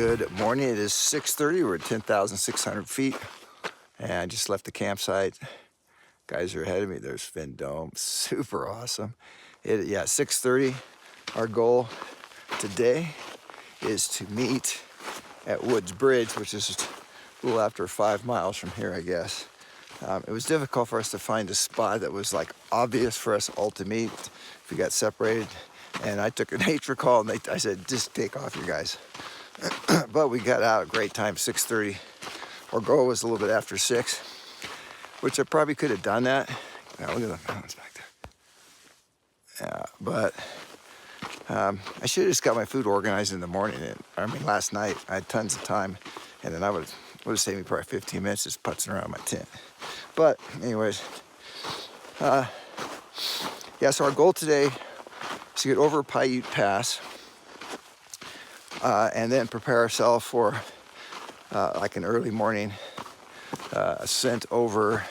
Good morning. It is 6:30. We're at 10,600 feet. And I just left the campsite. Guys are ahead of me. There's Fin Dome. Super awesome. 6:30. Our goal today is to meet at Woods Bridge, which is a little after 5 miles from here, I guess. It was difficult for us to find a spot that was like obvious for us all to meet if we got separated. And I took a nature call and I said, just take off, you guys. But we got out at a great time, 6:30. Our goal was a little bit after 6, which I probably could have done that. Now, look at the mountains back there. But I should have just got my food organized in the morning. Last night I had tons of time, and then I would have saved me probably 15 minutes just putzing around my tent. But anyways, so our goal today is to get over Pincho Pass and then prepare ourselves for like an early morning ascent over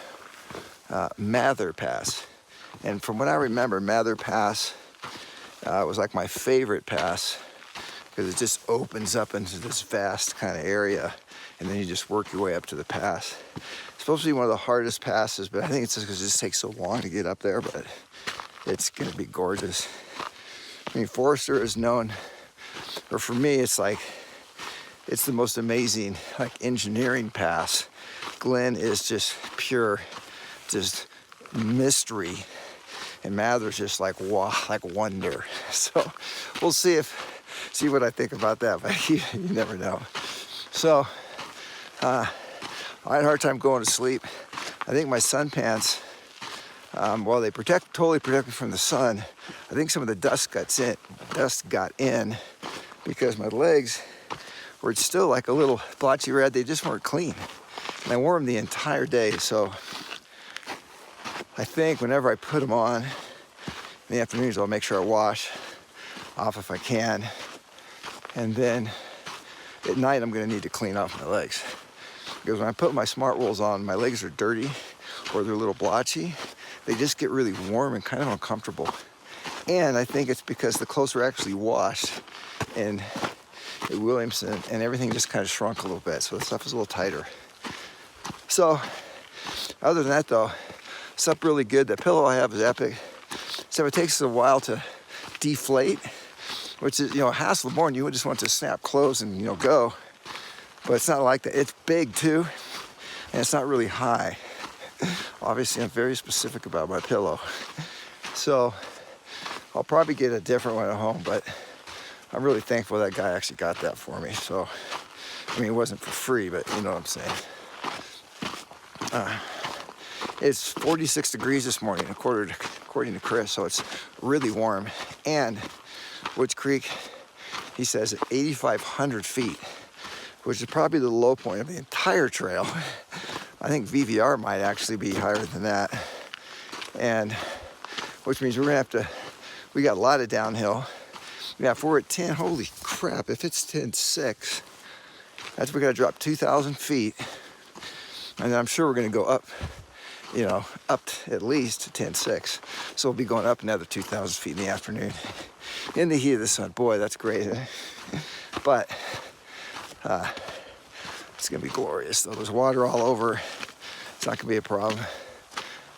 Mather Pass. And from what I remember, Mather Pass was like my favorite pass because it just opens up into this vast kind of area, and then you just work your way up to the pass. It's supposed to be one of the hardest passes, but I think it's just because it just takes so long to get up there, but it's gonna be gorgeous. I mean, Forrester is known, or for me, it's the most amazing engineering pass. Glen is just pure, just mystery, and Mather's just like wonder. So we'll see what I think about that, but you never know. So I had a hard time going to sleep. I think my sun pants, while they totally protect me from the sun, I think some of the dust got in because my legs were still like a little blotchy red. They just weren't clean. And I wore them the entire day. So I think whenever I put them on in the afternoons, I'll make sure I wash off if I can. And then at night, I'm gonna need to clean off my legs. Because when I put my smart rolls on, my legs are dirty or they're a little blotchy. They just get really warm and kind of uncomfortable. And I think it's because the clothes were actually washed and at Williamson, and everything just kind of shrunk a little bit, so the stuff is a little tighter. So other than that though, slept really good. That pillow I have is epic. So it takes a while to deflate, which is, a hassle in the morning. You would just want to snap clothes and, go. But it's not like that. It's big too, and it's not really high. Obviously, I'm very specific about my pillow. So I'll probably get a different one at home, but I'm really thankful that guy actually got that for me. So, it wasn't for free, but you know what I'm saying. It's 46 degrees this morning, according to Chris, so it's really warm. And Woods Creek, he says, at 8,500 feet, which is probably the low point of the entire trail. I think VVR might actually be higher than that. And which means we got a lot of downhill. Yeah, if we're at 10, holy crap, if it's 10.6, we gotta drop 2,000 feet. And I'm sure we're gonna go up, up at least to 10.6. So we'll be going up another 2,000 feet in the afternoon. In the heat of the sun, boy, that's great. But it's gonna be glorious though. There's water all over. It's not gonna be a problem.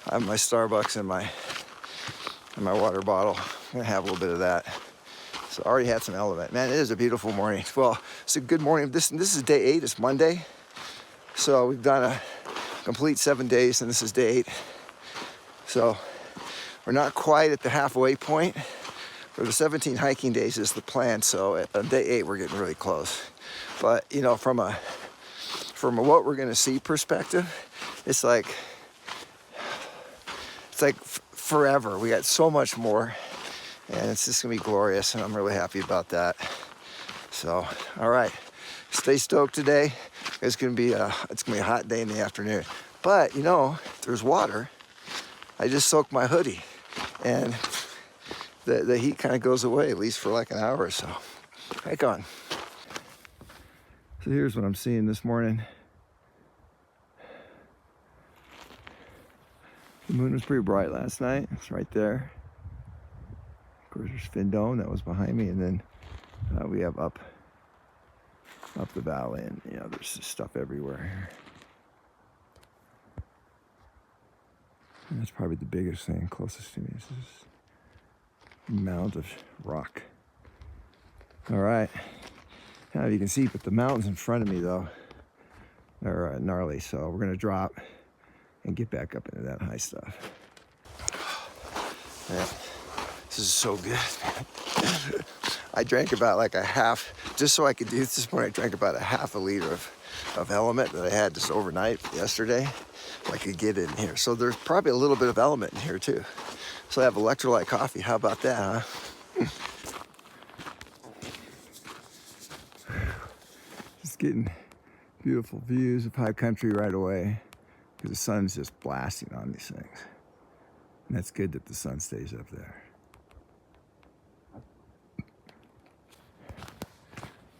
I have my Starbucks and my water bottle. I'm gonna have a little bit of that. So I already had some element. Man, it is a beautiful morning. Well, it's a good morning. This is day 8, it's Monday. So we've done a complete 7 days, and this is day 8. So we're not quite at the halfway point. For the 17 hiking days is the plan. So on day 8, we're getting really close. But from a what we're gonna see perspective, it's like forever. We got so much more. And it's just gonna be glorious, and I'm really happy about that. So, all right, stay stoked today. It's gonna be a hot day in the afternoon. But there's water. I just soaked my hoodie, and the heat kind of goes away, at least for like an hour or so. Hike on. So here's what I'm seeing this morning. The moon was pretty bright last night. It's right there. Of course, there's Fin Dome that was behind me, and then we have up up the valley, and you know, there's just stuff everywhere here. And that's probably the biggest thing closest to me is this mound of rock. All right, now you can see, but the mountains in front of me though are gnarly, so we're gonna drop and get back up into that high stuff. Man, this is so good, man. I drank about like a half, just so I could do this morning, I drank about a half a liter of Element that I had just overnight yesterday. I could get in here. So there's probably a little bit of Element in here too. So I have electrolyte coffee. How about that, huh? Just getting beautiful views of high country right away because the sun's just blasting on these things. And that's good that the sun stays up there.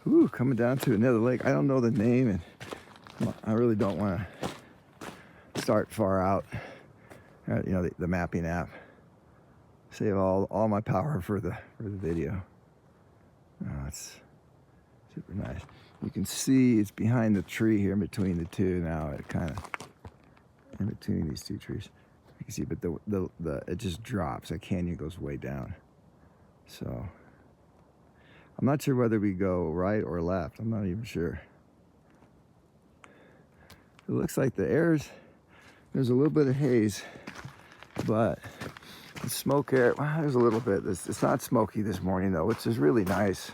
Ooh, coming down to another lake. I don't know the name, and I really don't want to start far out. You know, the mapping app. Save all my power for the video. Oh, it's super nice. You can see it's behind the tree here in between the two now. It kind of in between these two trees. You can see, but the it just drops. The canyon goes way down. So I'm not sure whether we go right or left. I'm not even sure. It looks like the air's, there's a little bit of haze, but the smoke air, well, there's a little bit. It's not smoky this morning though, which is really nice.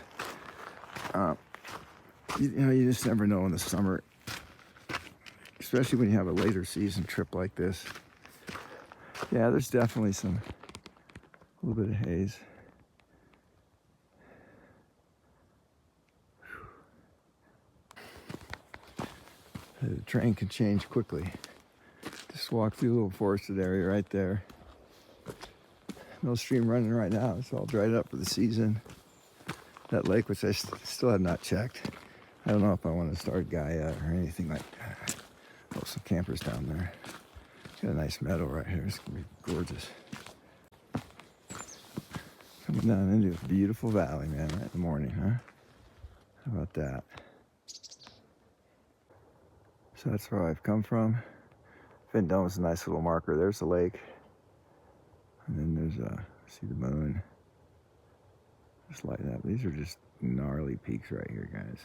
You know, you just never know in the summer, especially when you have a later season trip like this. Yeah, there's definitely a little bit of haze. The train can change quickly. Just walk through a little forested area right there. No stream running right now. It's all dried up for the season. That lake, which I still have not checked. I don't know if I want to start Gaia or anything like that. Oh, some campers down there. Got a nice meadow right here. It's gonna be gorgeous. Coming down into a beautiful valley, man, right in the morning, huh? How about that? So that's where I've come from. Vendome's a nice little marker. There's the lake. And then there's see the moon. Just light up. These are just gnarly peaks right here, guys.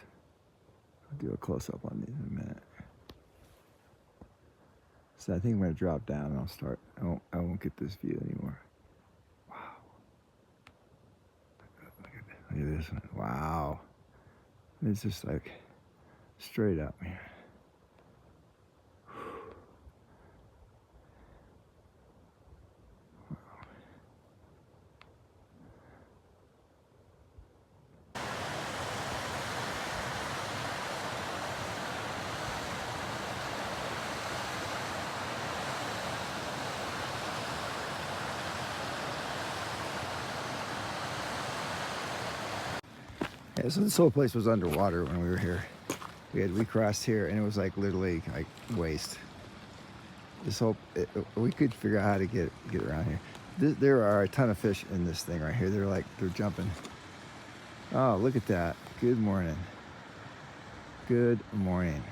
I'll do a close-up on these in a minute. So I think I'm gonna drop down and I'll start. I won't get this view anymore. Wow. Look at this one. Wow. It's just like straight up, man. Yeah, so this whole place was underwater when we were here. We crossed here and it was like literally like waste. This whole, we could figure out how to get around here. There are a ton of fish in this thing right here. They're jumping. Oh, look at that. Good morning. Good morning.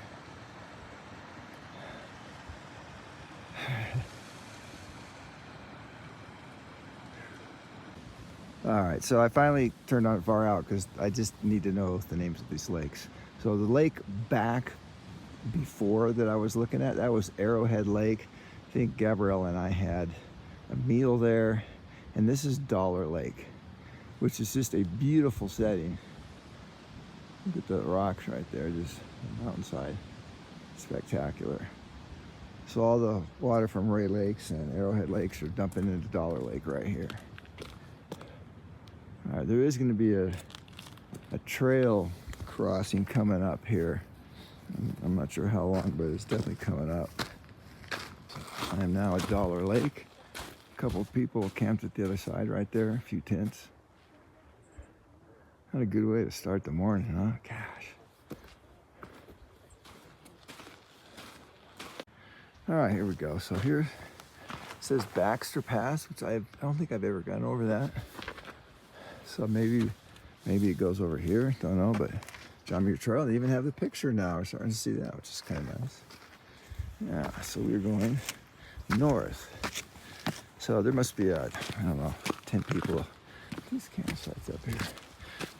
All right, so I finally turned on far out because I just need to know the names of these lakes. So the lake back before that I was looking at, that was Arrowhead Lake. I think Gabrielle and I had a meal there. And this is Dollar Lake, which is just a beautiful setting. Look at the rocks right there, just the mountainside. Spectacular. So all the water from Ray Lakes and Arrowhead Lakes are dumping into Dollar Lake right here. All right, there is going to be a trail crossing coming up here. I'm not sure how long, but it's definitely coming up. I am now at Dollar Lake. A couple of people camped at the other side right there, a few tents. Not a good way to start the morning, huh? Gosh. All right, here we go. So here it says Baxter Pass, which I don't think I've ever gone over that. So maybe it goes over here, don't know, but John Muir Trail. They even have the picture now. We're starting to see that, which is kind of nice. Yeah, so we're going north. So there must be, I don't know, 10 people. These campsites up here.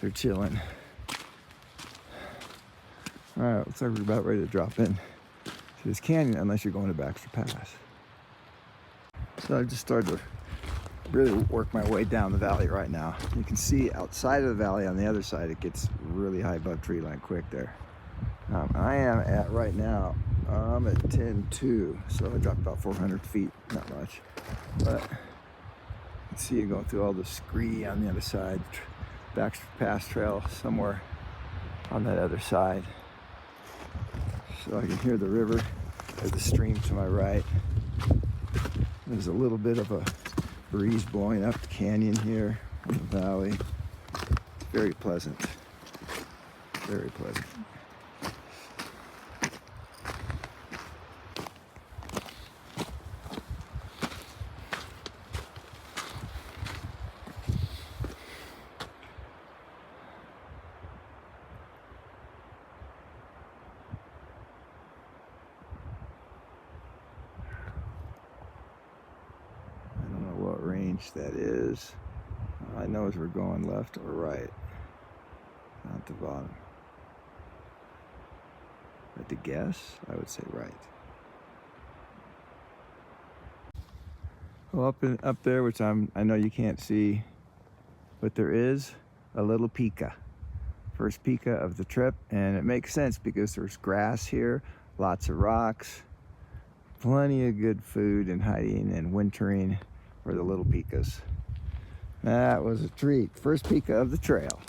They're chilling. All right, looks like we're about ready to drop in to this canyon, unless you're going to Pincho Pass. So I've just started to really work my way down the valley right now. You can see outside of the valley on the other side, it gets really high above tree line quick there. I am at, right now, I'm at 10.2, so I dropped about 400 feet, not much. But you can see you going through all the scree on the other side. Pincho Pass trail somewhere on that other side. So I can hear the river or the stream to my right. There's a little bit of a breeze blowing up the canyon here in the valley. It's very pleasant. Very pleasant. Range that is. All I know is we're going left or right, not the bottom. But to guess, I would say right. Well, up there, which I know you can't see, but there is a little pika. First pika of the trip, and it makes sense because there's grass here, lots of rocks, plenty of good food and hiding and wintering for the little pikas. That was a treat. First pika of the trail.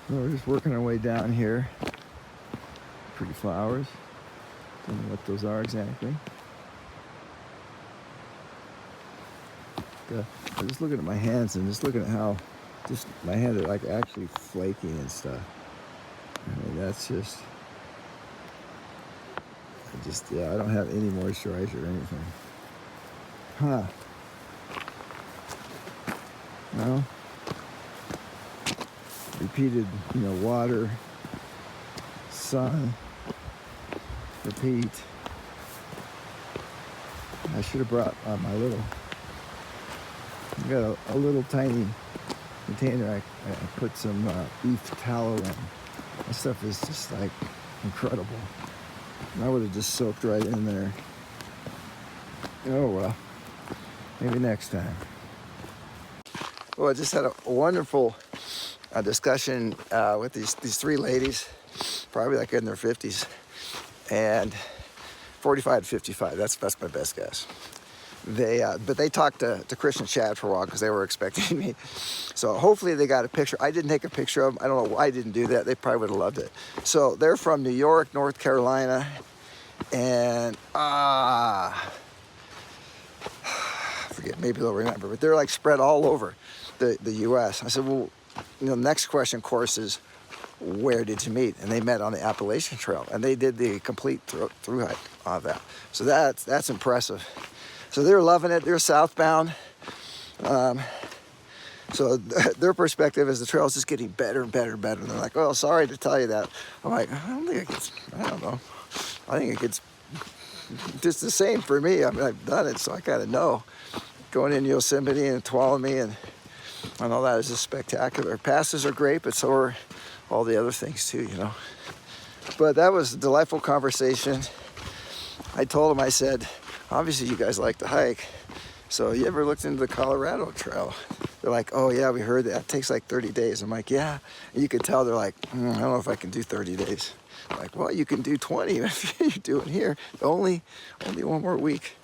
So we're just working our way down here. Pretty flowers. Don't know what those are exactly. I'm just looking at my hands and just looking at how just my hands are like actually flaking and stuff. I mean, that's just, yeah, I don't have any moisturizer or anything. Huh. Well, repeated, water, sun, repeat. I should have brought my little, I got a little tiny container I put some beef tallow in. That stuff is just like incredible. I would have just soaked right in there. Oh well, maybe next time. Well, I just had a wonderful discussion with these three ladies, probably like in their 50s, and 45 to 55. That's my best guess. But they talked to Chris and Chad for a while because they were expecting me. So hopefully they got a picture. I didn't take a picture of them. I don't know why I didn't do that. They probably would have loved it. So they're from New York, North Carolina, and forget, maybe they'll remember, but they're like spread all over the U.S. I said, well, the next question, of course, is where did you meet? And they met on the Appalachian Trail, and they did the complete through hike of that. So that's impressive. So they're loving it. They're southbound. So their perspective is the trail is just getting better and better and better. And they're like, well, sorry to tell you that. I'm like, I don't think it gets, I don't know. I think it gets just the same for me. I mean, I've done it, so I kind of know. Going in Yosemite and Tuolumne and all that is just spectacular. Passes are great, but so are all the other things too, But that was a delightful conversation. I told them, I said, obviously you guys like to hike. So you ever looked into the Colorado Trail? They're like, oh yeah, we heard that. It takes like 30 days. I'm like, yeah. And you could tell they're like, I don't know if I can do 30 days. I'm like, well, you can do 20 if you're doing here. Only one more week.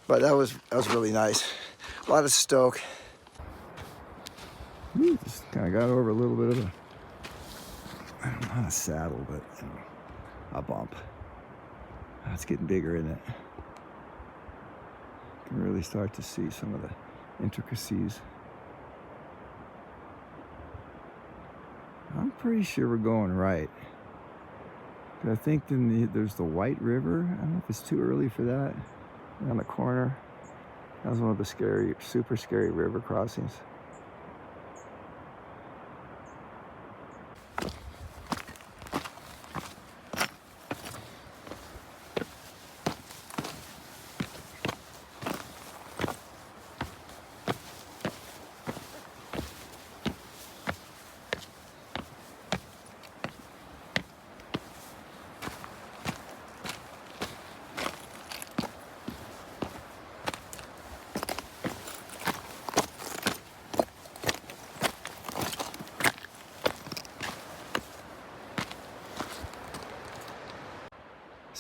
But that was really nice. A lot of stoke. Just kind of got over a little bit of I don't know, not a saddle, but a bump. It's getting bigger, isn't it? You can really start to see some of the intricacies. I'm pretty sure we're going right. I think then there's the White River. I don't know if it's too early for that. On the corner. That was one of the super scary river crossings.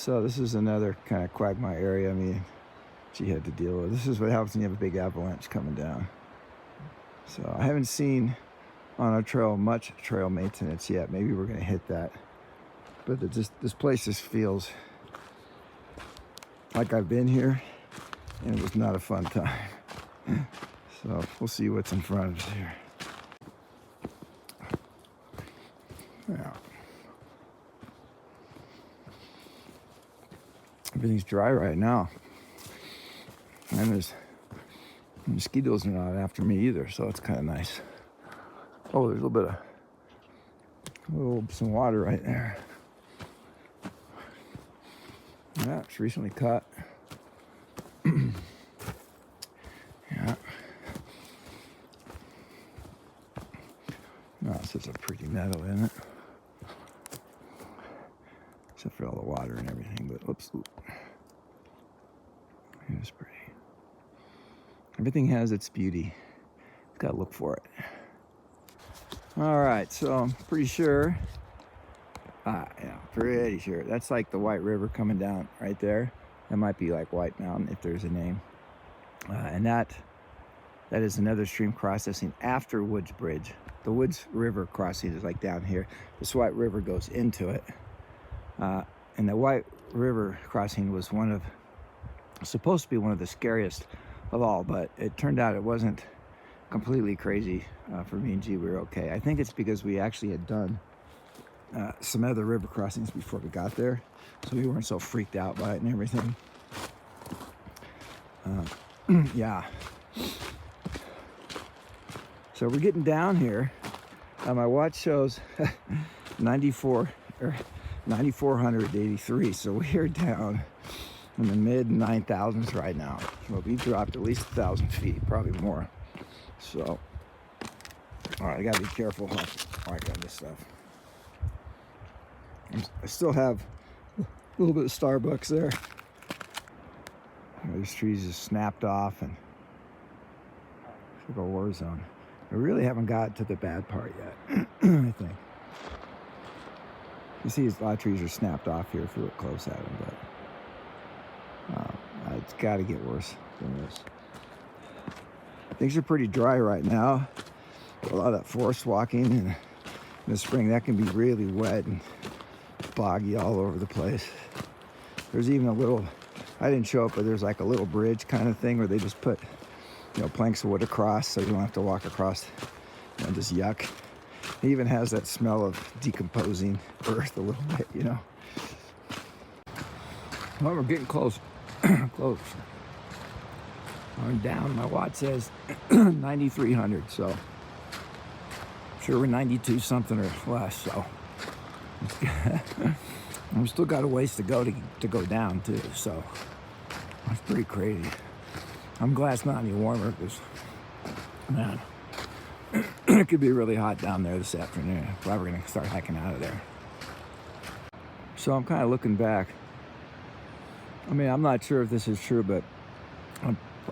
So this is another kind of quagmire area she had to deal with. This is what happens when you have a big avalanche coming down. So I haven't seen on our trail much trail maintenance yet. Maybe we're going to hit that. But this place just feels like I've been here, and it was not a fun time. So we'll see what's in front of us here. Yeah. Everything's dry right now. And the mosquitoes are not after me either, so it's kind of nice. Oh, there's some water right there. Yeah, it's recently cut. Yeah. No, it's just a pretty meadow, isn't it? Except for all the water and everything, but oops. It was pretty. Everything has its beauty. You've got to look for it. All right, so I'm pretty sure. Pretty sure. That's like the White River coming down right there. That might be like White Mountain if there's a name. And that is another stream processing after Woods Bridge. The Woods River crossing is like down here. This White River goes into it. And the White River crossing was supposed to be one of the scariest of all, but it turned out it wasn't completely crazy for me and G. We were okay. I think it's because we actually had done some other river crossings before we got there, so we weren't so freaked out by it and everything. Yeah. So we're getting down here. My watch shows 9,483, so we are down in the mid 9,000s right now. So we dropped at least 1,000 feet, probably more. So, all right, I gotta be careful how I got this stuff. I still have a little bit of Starbucks there. These trees just snapped off, and it's like a war zone. We really haven't got to the bad part yet, I think. You see, a lot of trees are snapped off here if you look close at them, but it's got to get worse than this. Things are pretty dry right now. A lot of that forest walking, and in the spring that can be really wet and boggy all over the place. There's even a little, I didn't show it, but there's like a little bridge kind of thing where they just put, planks of wood across so you don't have to walk across, just yuck. It even has that smell of decomposing earth a little bit, Well, we're getting close. Close. I'm down. My watch says 9,300, so I'm sure we're 92 something or less. So we still got a ways to go to go down too. So that's pretty crazy. I'm glad it's not any warmer because, man, it could be really hot down there this afternoon. Probably gonna start hiking out of there. So I'm kind of looking back. I'm not sure if this is true, but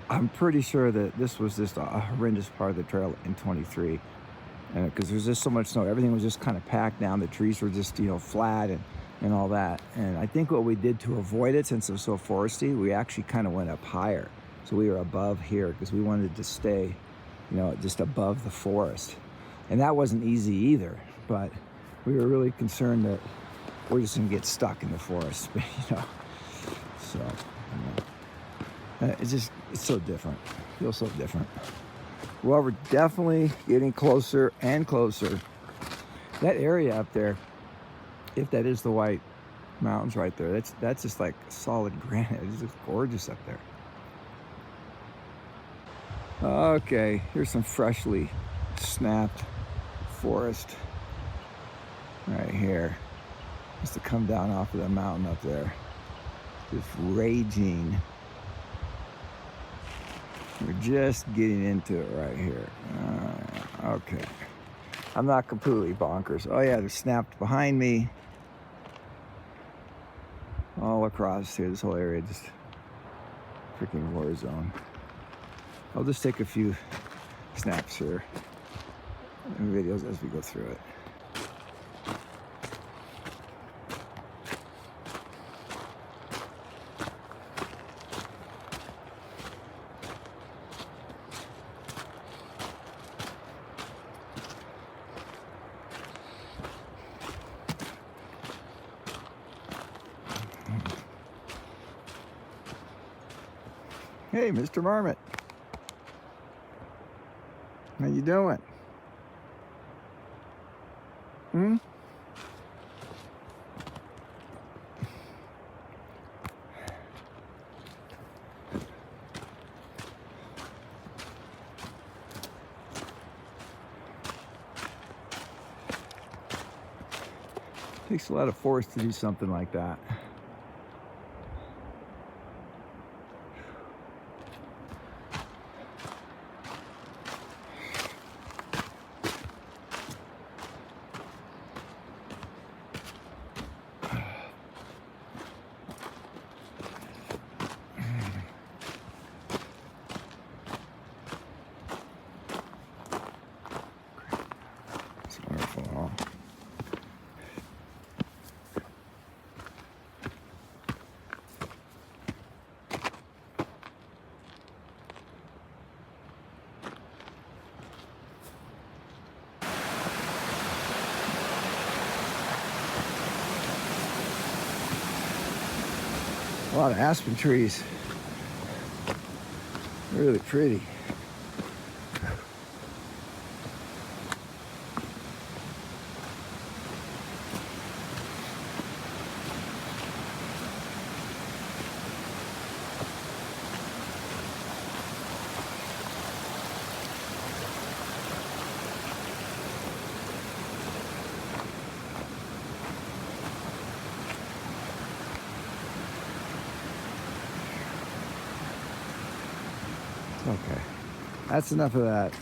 I'm pretty sure that this was just a horrendous part of the trail in 23, because there's just so much snow. Everything was just kind of packed down. The trees were just flat and all that. And I think what we did to avoid it, since it was so foresty, we actually kind of went up higher. So we were above here because we wanted to stay, just above the forest. And that wasn't easy either, but we were really concerned that we're just gonna get stuck in the forest, So, it's so different. It feels so different. Well, we're definitely getting closer and closer. That area up there, if that is the White Mountains right there, that's just like solid granite. It's just gorgeous up there. Okay, here's some freshly snapped forest right here. Just to come down off of the mountain up there. Just raging. We're just getting into it right here. Okay. I'm not completely bonkers. Oh yeah, they're snapped behind me. All across here, this whole area, just freaking war zone. I'll just take a few snaps here and videos as we go through it. Hey, Mr. Marmot. How you doing? Hmm? Takes a lot of force to do something like that. It's wonderful. A lot of aspen trees. Really pretty. Okay, that's enough of that.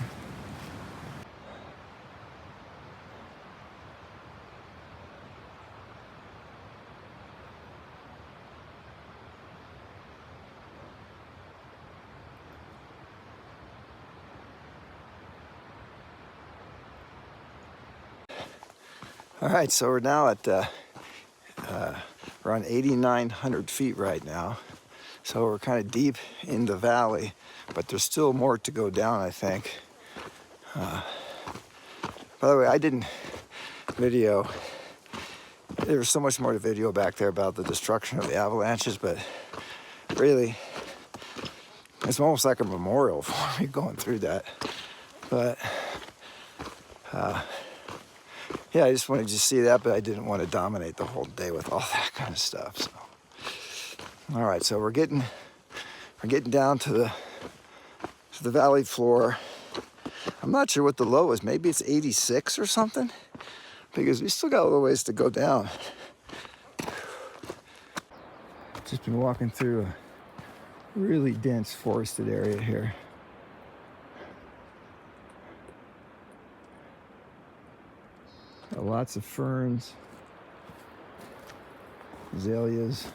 All right, so we're now at around 8,900 feet right now. So we're kind of deep in the valley, but there's still more to go down, I think. By the way, I didn't video. There was so much more to video back there about the destruction of the avalanches, but really, it's almost like a memorial for me going through that. But yeah, I just wanted to see that, but I didn't want to dominate the whole day with all that kind of stuff. So, all right, so we're getting down to the valley floor. I'm not sure what the low is. Maybe it's 86 or something, because we still got a little ways to go down. Just been walking through a really dense forested area here. Got lots of ferns, azaleas.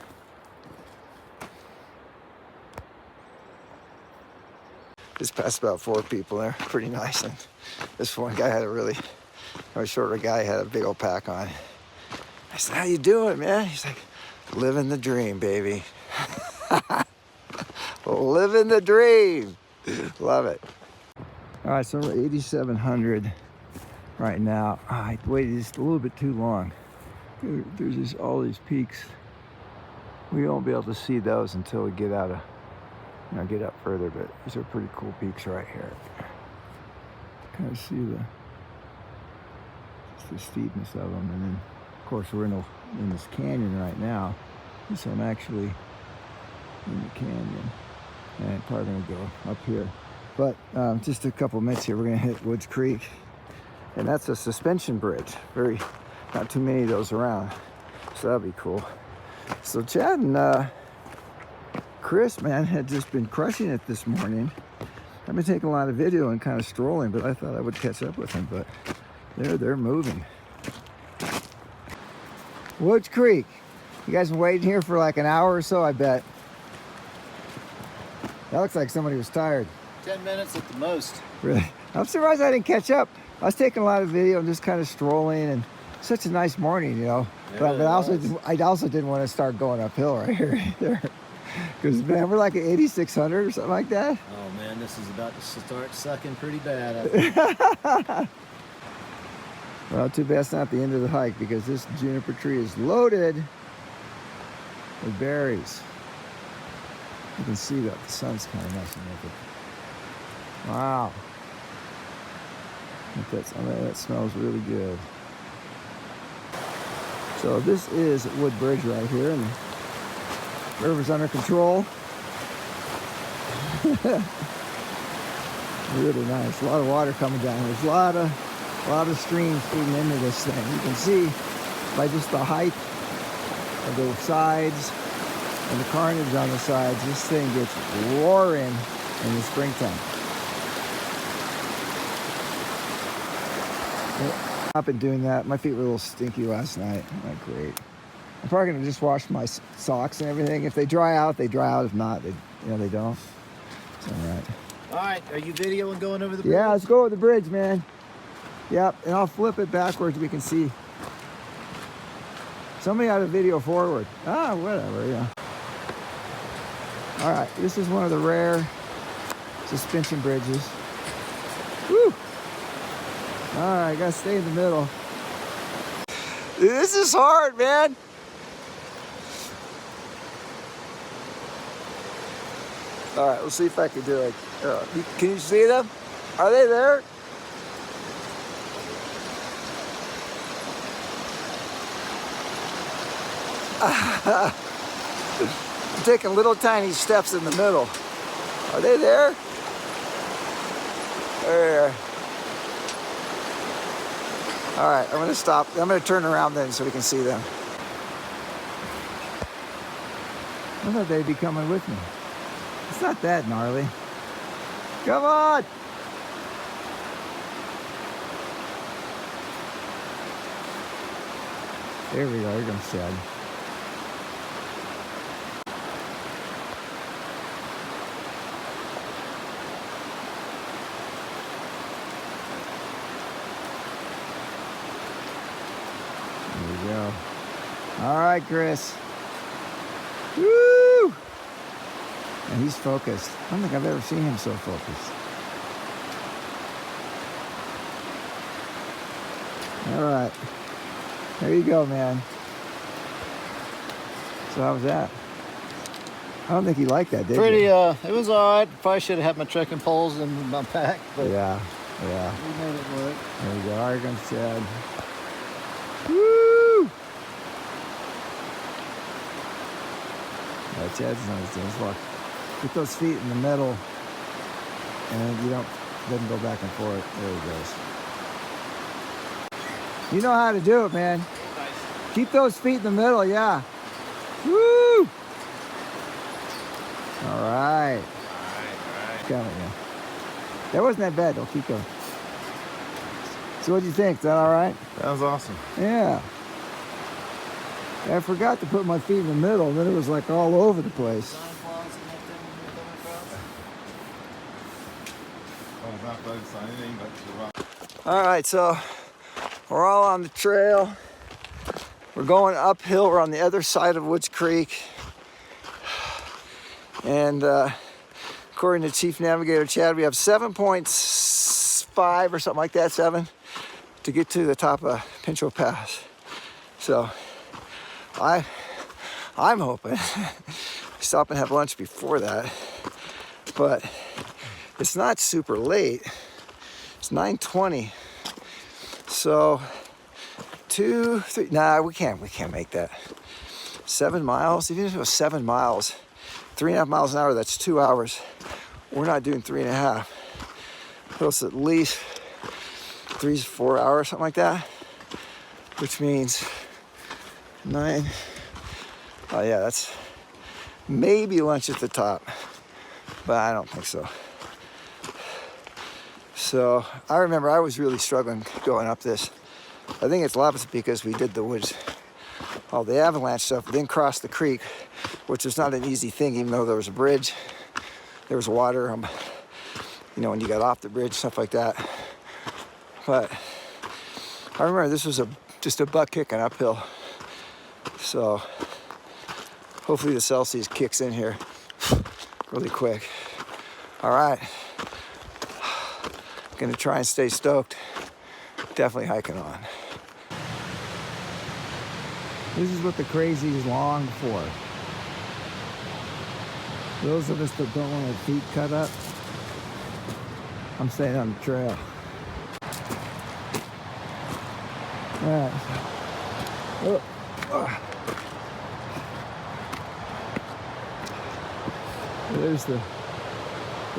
Just passed about 4 people there, pretty nice. And this one guy had a shorter guy had a big old pack on. I said, "How you doing, man?" He's like, "Living the dream, baby." Living the dream. Love it. All right, so we're 8,700 right now. I waited just a little bit too long. There's just all these peaks. We won't be able to see those until we get out of, get up further, but these are pretty cool peaks right here. Kind of see the steepness of them. And then, of course, we're in this canyon right now. So I'm actually in the canyon. And probably gonna go up here. But just a couple minutes here, we're gonna hit Woods Creek. And that's a suspension bridge. Not too many of those around. So that'll be cool. So Chad and Chris, man, had just been crushing it this morning. I've been taking a lot of video and kind of strolling, but I thought I would catch up with them, but they're moving. Woods Creek. You guys been waiting here for like an hour or so, I bet. That looks like somebody was tired. 10 minutes at the most. Really? I'm surprised I didn't catch up. I was taking a lot of video and just kind of strolling, and such a nice morning, But I also didn't want to start going uphill right here either. Because, man, we're like at 8,600 or something like that. Oh, man, this is about to start sucking pretty bad. Well, too bad it's not the end of the hike, because this juniper tree is loaded with berries. You can see that the sun's kind of messing with it. Wow. I mean, that smells really good. So this is Wood Bridge right here, and the river's under control. Really nice. A lot of water coming down. There's a lot of streams feeding into this thing. You can see by just the height of the sides and the carnage on the sides, this thing gets roaring in the springtime. I've been doing that. My feet were a little stinky last night. Not great. I'm probably gonna just wash my socks and everything. If they dry out, they dry out. If not, they don't. It's all right. All right, are you videoing going over the bridge? Yeah, let's go over the bridge, man. Yep, and I'll flip it backwards. We can see. Somebody had a video forward. Ah, whatever. Yeah. All right, this is one of the rare suspension bridges. Woo! All right, gotta stay in the middle. This is hard, man. All right, let's see if I can do it. Can you see them? Are they there? I'm taking little tiny steps in the middle. Are they there? There. All right, I'm gonna stop. I'm gonna turn around then so we can see them. I thought they'd be coming with me. It's not that gnarly. Come on! There we go, here comes Chad. There we go. All right, Chris. Woo! And he's focused. I don't think I've ever seen him so focused. All right. There you go, man. So how was that? I don't think he liked that, did Pretty, you? it was all right. Probably should have had my trekking poles in my pack, but Yeah. we made it work. There we go. All right, comes Chad. Woo! Yeah, Chad's nice. Just walk. Get those feet in the middle, and you doesn't go back and forth. There he goes. You know how to do it, man. Nice. Keep those feet in the middle, yeah. Woo! All right. Coming, yeah. That wasn't that bad, though. Keep going. So what do you think? Is that all right? That was awesome. Yeah. I forgot to put my feet in the middle, and then it was like all over the place. All right, so we're all on the trail. We're going uphill. We're on the other side of Woods Creek. And according to Chief Navigator Chad, we have 7.5 or something like that, 7, to get to the top of Pincho Pass. So I'm hoping stop and have lunch before that. But it's not super late. It's 9:20. So 2, 3, nah, we can't make that. 7 miles, even if it was 7 miles, 3.5 miles an hour, that's 2 hours. We're not doing 3.5. So it's at least 3 to 4 hours, something like that. Which means 9. Oh yeah, that's maybe lunch at the top, but I don't think so. So I remember I was really struggling going up this. I think it's opposite because we did the woods, all the avalanche stuff, then crossed the creek, which was not an easy thing, even though there was a bridge, there was water, when you got off the bridge, stuff like that. But I remember this was just a butt kicking uphill. So hopefully the Celsius kicks in here really quick. All right. Gonna try and stay stoked. Definitely hiking on. This is what the crazies longed for. Those of us that don't want our feet cut up, I'm staying on the trail. All right. Oh. There's the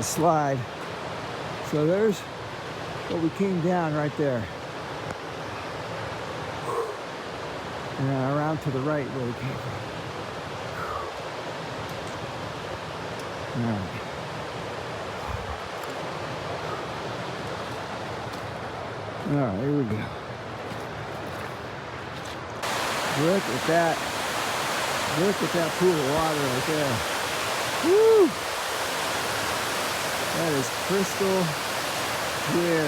slide. So there's what we came down right there. And then around to the right where we came from. All right. All right, here we go. Look at that. Look at that pool of water right there. Woo! That is crystal clear.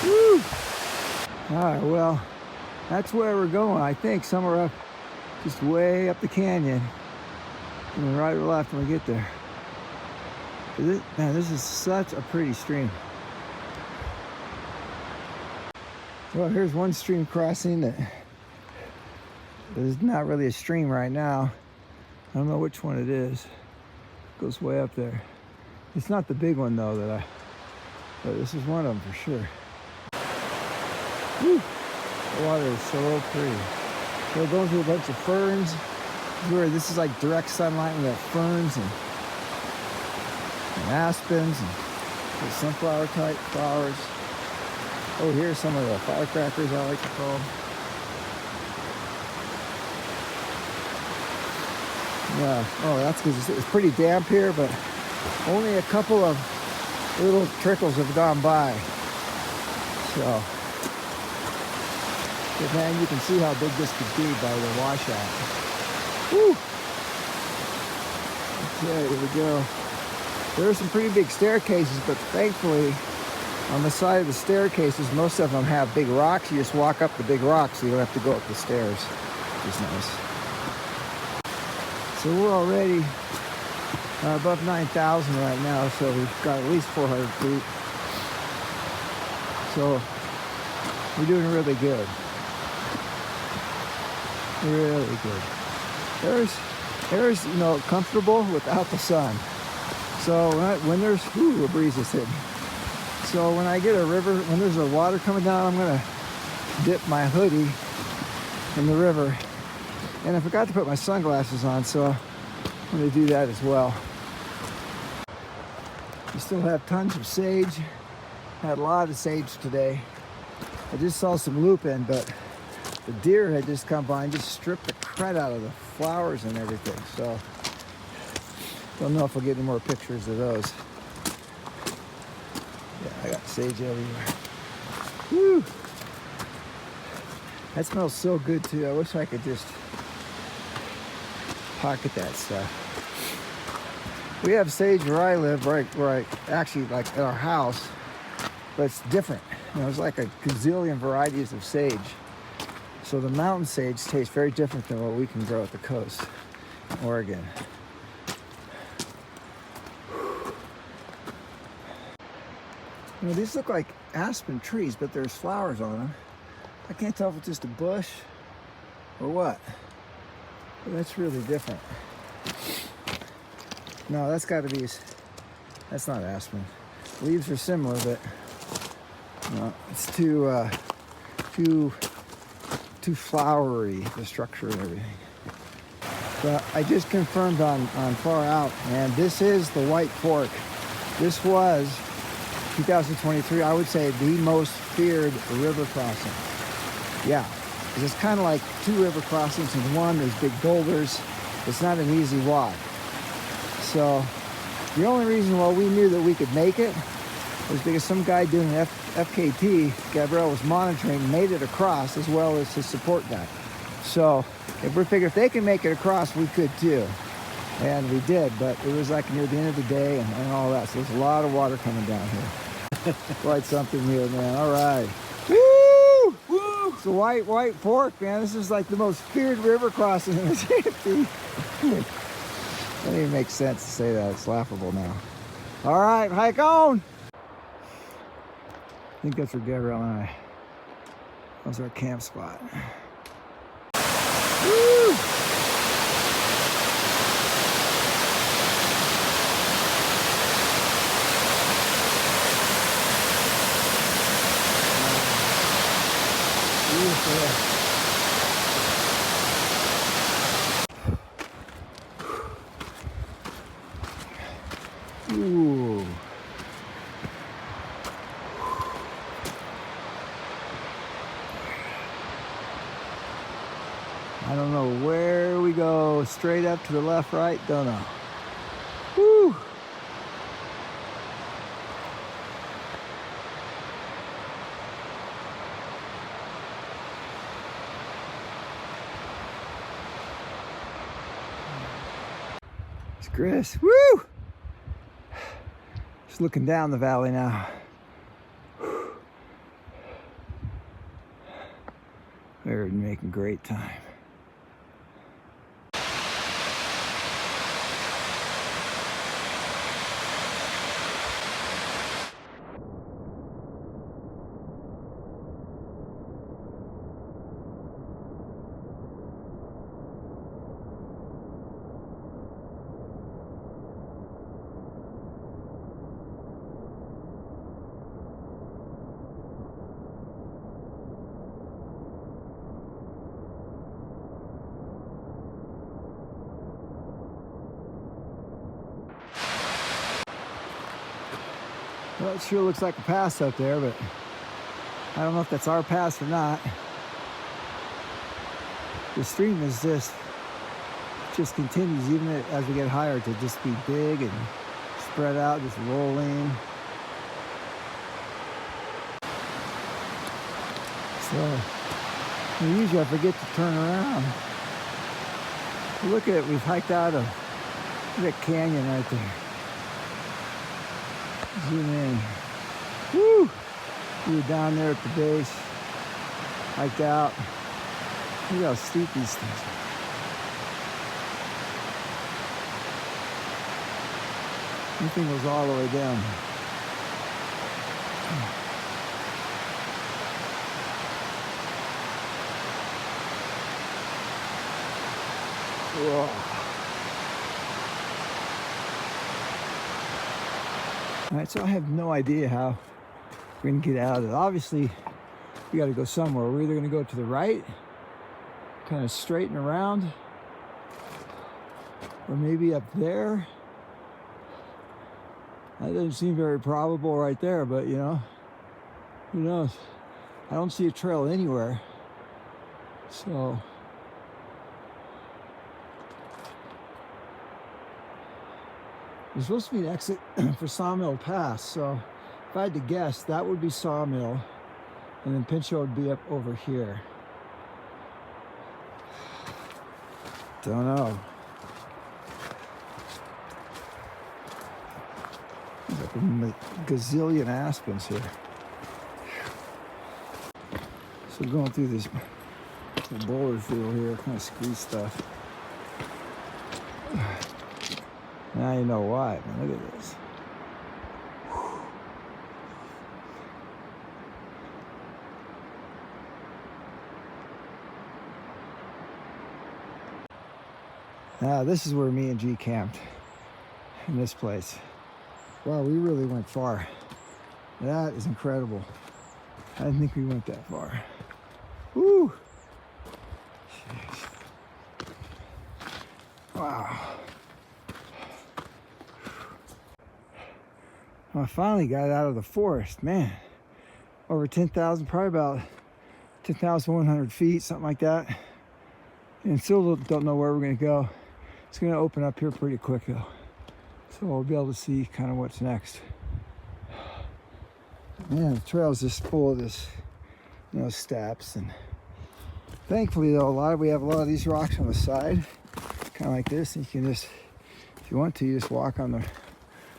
Woo! All right, well, that's where we're going. I think somewhere up, just way up the canyon. And right or left when we get there. Man, this is such a pretty stream. Well, here's one stream crossing that is not really a stream right now. I don't know which one it is. It goes way up there. It's not the big one though but this is one of them for sure. Woo! The water is so pretty. So we're going through a bunch of ferns. This is like direct sunlight, and we have ferns and aspens and the sunflower type flowers. Oh, here's some of the firecrackers I like to call them. Yeah, oh, that's because it's pretty damp here, but only a couple of little trickles have gone by. So, but man, you can see how big this could be by the washout. Woo! Okay, here we go. There are some pretty big staircases, but thankfully, on the side of the staircases, most of them have big rocks. You just walk up the big rocks, so you don't have to go up the stairs, which is nice. So we're already above 9,000 right now, so we've got at least 400 feet. So we're doing really good. Really good. There's comfortable without the sun. So when there's, a breeze is hitting. So when I get a river, when there's a water coming down, I'm gonna dip my hoodie in the river. And I forgot to put my sunglasses on, so I'm gonna do that as well. We still have tons of sage. Had a lot of sage today. I just saw some lupin, but the deer had just come by and just stripped the crud out of the flowers and everything. So don't know if we'll get any more pictures of those. Yeah, I got sage everywhere. Woo! That smells so good too. I wish I could just pocket that stuff. We have sage where I live, right where I actually, like at our house, but it's different. There's like a gazillion varieties of sage. So the mountain sage tastes very different than what we can grow at the coast in Oregon. These look like aspen trees, but there's flowers on them. I can't tell if it's just a bush or what. But that's really different. No, that's got to be, that's not aspen. Leaves are similar, but no, it's too flowery, the structure and everything. But I just confirmed on Far Out, and this is the White Fork. This was 2023, I would say, the most feared river crossing. Yeah, it's kind of like two river crossings in one. There's big boulders. It's not an easy walk. So the only reason why we knew that we could make it was because some guy doing FKT, Gabrielle was monitoring, made it across as well as his support guy. So if we figured if they can make it across, we could too. And we did, but it was like near the end of the day and all that. So there's a lot of water coming down here. Quite something here, man. All right. Woo! Woo! It's the White Fork, man. This is like the most feared river crossing in the JMT. Doesn't even make sense to say that. It's laughable now. All right, hike on. I think that's where Gabrielle and I, that was our camp spot. Woo! Beautiful. Ooh. I don't know where we go. Straight up to the left, right, don't know. Woo. It's Chris. Woo! Just looking down the valley now. We're making great time. Well, it sure looks like a pass up there, but I don't know if that's our pass or not. The stream is just continues even as we get higher to just be big and spread out, just rolling. So usually I forget to turn around. Look at it, we've hiked out of that canyon right there. Zoom in. Woo! We were down there at the base, hiked out. Look how steep these things are. Everything goes all the way down. Whoa. All right, so I have no idea how we're gonna get out of it. Obviously, we gotta go somewhere. We're either gonna go to the right, kind of straighten around, or maybe up there. That doesn't seem very probable right there, but you know, who knows? I don't see a trail anywhere. So there's supposed to be an exit for Sawmill Pass, so if I had to guess, that would be Sawmill, and then Pincho would be up over here. Don't know. There's like a gazillion aspens here. So going through this boulder field here, kind of squeeze stuff. Now you know why, man. Look at this. Now this is where me and G camped, in this place. Wow, we really went far. That is incredible. I didn't think we went that far. Woo! Jeez. Wow. Well, I finally got out of the forest, man. Over 10,000, probably about 10,100 feet, something like that. And still don't know where we're gonna go. It's gonna open up here pretty quick though. So we'll be able to see kind of what's next. Man, the trail's just full of this, you know, steps. And thankfully though, we have a lot of these rocks on the side, kind of like this. And you can just, if you want to, you just walk on the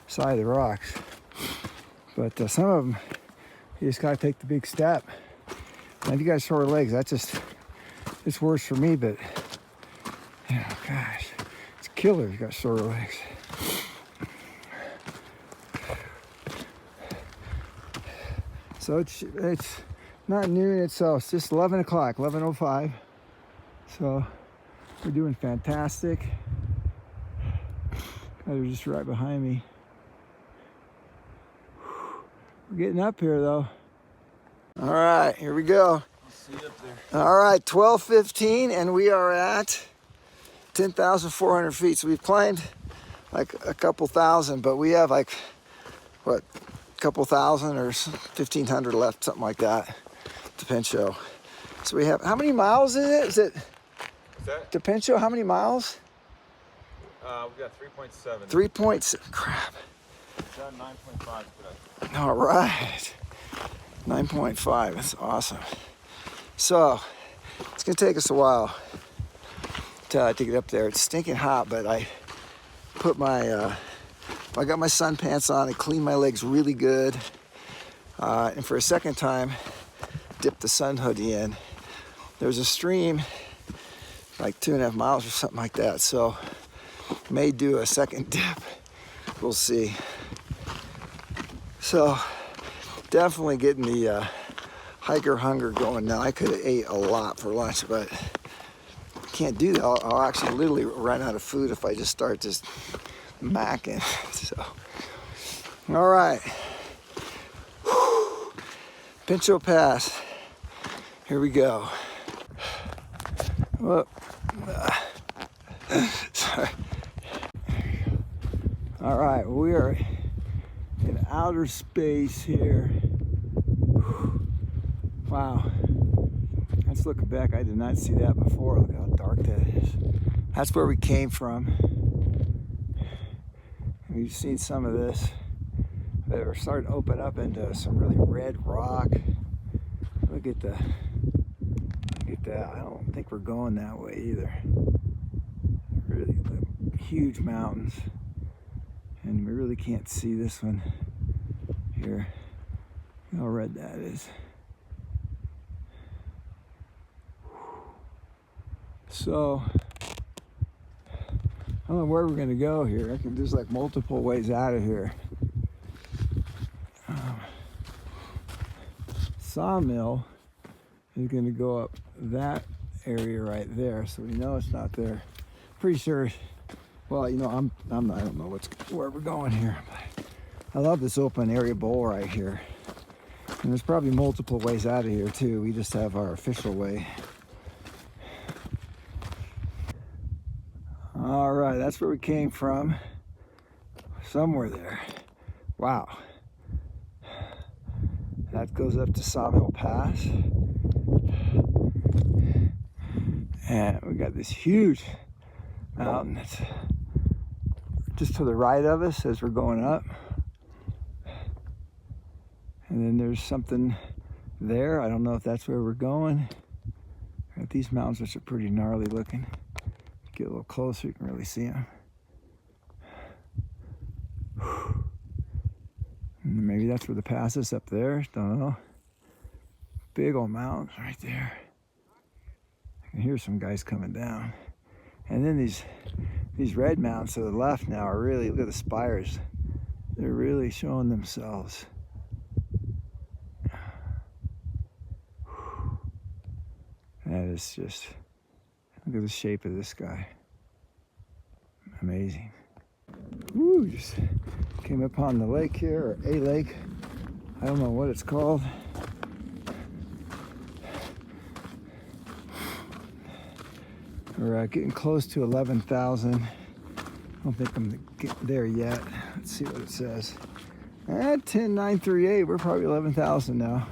side of the rocks. But some of them, you just gotta take the big step. And if you got sore legs, that's just, it's worse for me, but, you know, gosh, it's killer if you got sore legs. So it's not noon, it's just 11 o'clock, 11:05. So We're doing fantastic. Guys are just right behind me. We're getting up here though. All right, here we go. I'll see you up there. All right, 12:15, and we are at 10,400 feet. So we've climbed like a couple thousand, but we have like, what, a couple thousand or 1,500 left, something like that, to Pincho. So we have, how many miles is it? Is it to Pincho, how many miles? We've got 3.7. 3 points, crap. We've got 9.5 today. All right, 9.5, that's awesome. So it's gonna take us a while to get up there. It's stinking hot, but I put my, I got my sun pants on, I cleaned my legs really good. And for a second time, dipped the sun hoodie in. There's a stream like 2.5 miles or something like that. So may do a second dip, we'll see. So definitely getting the hiker hunger going now. I could have ate a lot for lunch, but can't do that. I'll actually literally run out of food if I just start just macking. So, all right. Pincho Pass. Here we go. Whoop. Sorry. All right, we are in outer space here. Wow. That's looking back. I did not see that before. Look how dark that is. That's where we came from. We've seen some of this. We're starting to open up into some really red rock. Look at that. I don't think we're going that way either. Really huge mountains. And we really can't see this one here. Look how red that is. So, I don't know where we're gonna go here. There's like multiple ways out of here. Sawmill is gonna go up that area right there, so we know it's not there. Pretty sure. Well, you know, I don't know where we're going here. But I love this open area bowl right here, and there's probably multiple ways out of here too. We just have our official way. All right, that's where we came from. Somewhere there. Wow. That goes up to Sawmill Pass. And we got this huge mountain that's just to the right of us as we're going up. And then there's something there. I don't know if that's where we're going. Got these mountains, which are pretty gnarly looking. Get a little closer, you can really see them. And maybe that's where the pass is up there, don't know. Big old mountains right there. I can hear some guys coming down. And then these red mountains to the left now are really, look at the spires. They're really showing themselves. That is just, look at the shape of this guy. Amazing. Woo, just came upon the lake here, or a lake. I don't know what it's called. We're getting close to 11,000. I don't think I'm getting there yet. Let's see what it says. 10,938, we're probably 11,000 now.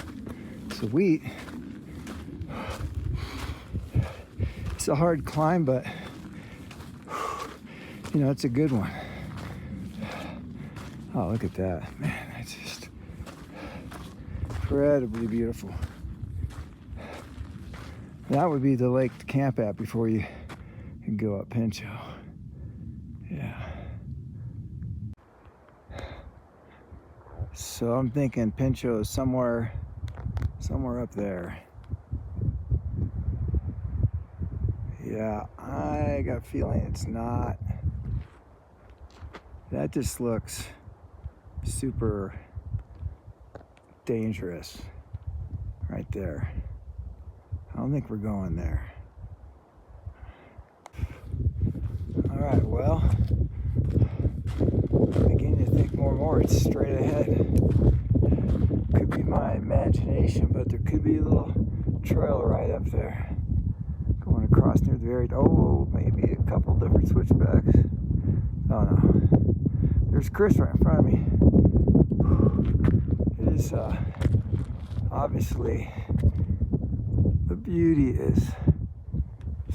Sweet. It's a hard climb, but you know, it's a good one. Oh, look at that. Man, that's just incredibly beautiful. That would be the lake to camp at before you can go up Pincho. Yeah. So I'm thinking Pincho is somewhere up there. Yeah, I got a feeling it's not. That just looks super dangerous right there. I don't think we're going there. right, well, I'm beginning to think more and more it's straight ahead. Could be my imagination, but there could be a little trail right up there. Going across near the very, oh, maybe a couple different switchbacks. Oh no. There's Chris right in front of me. It is obviously, the beauty is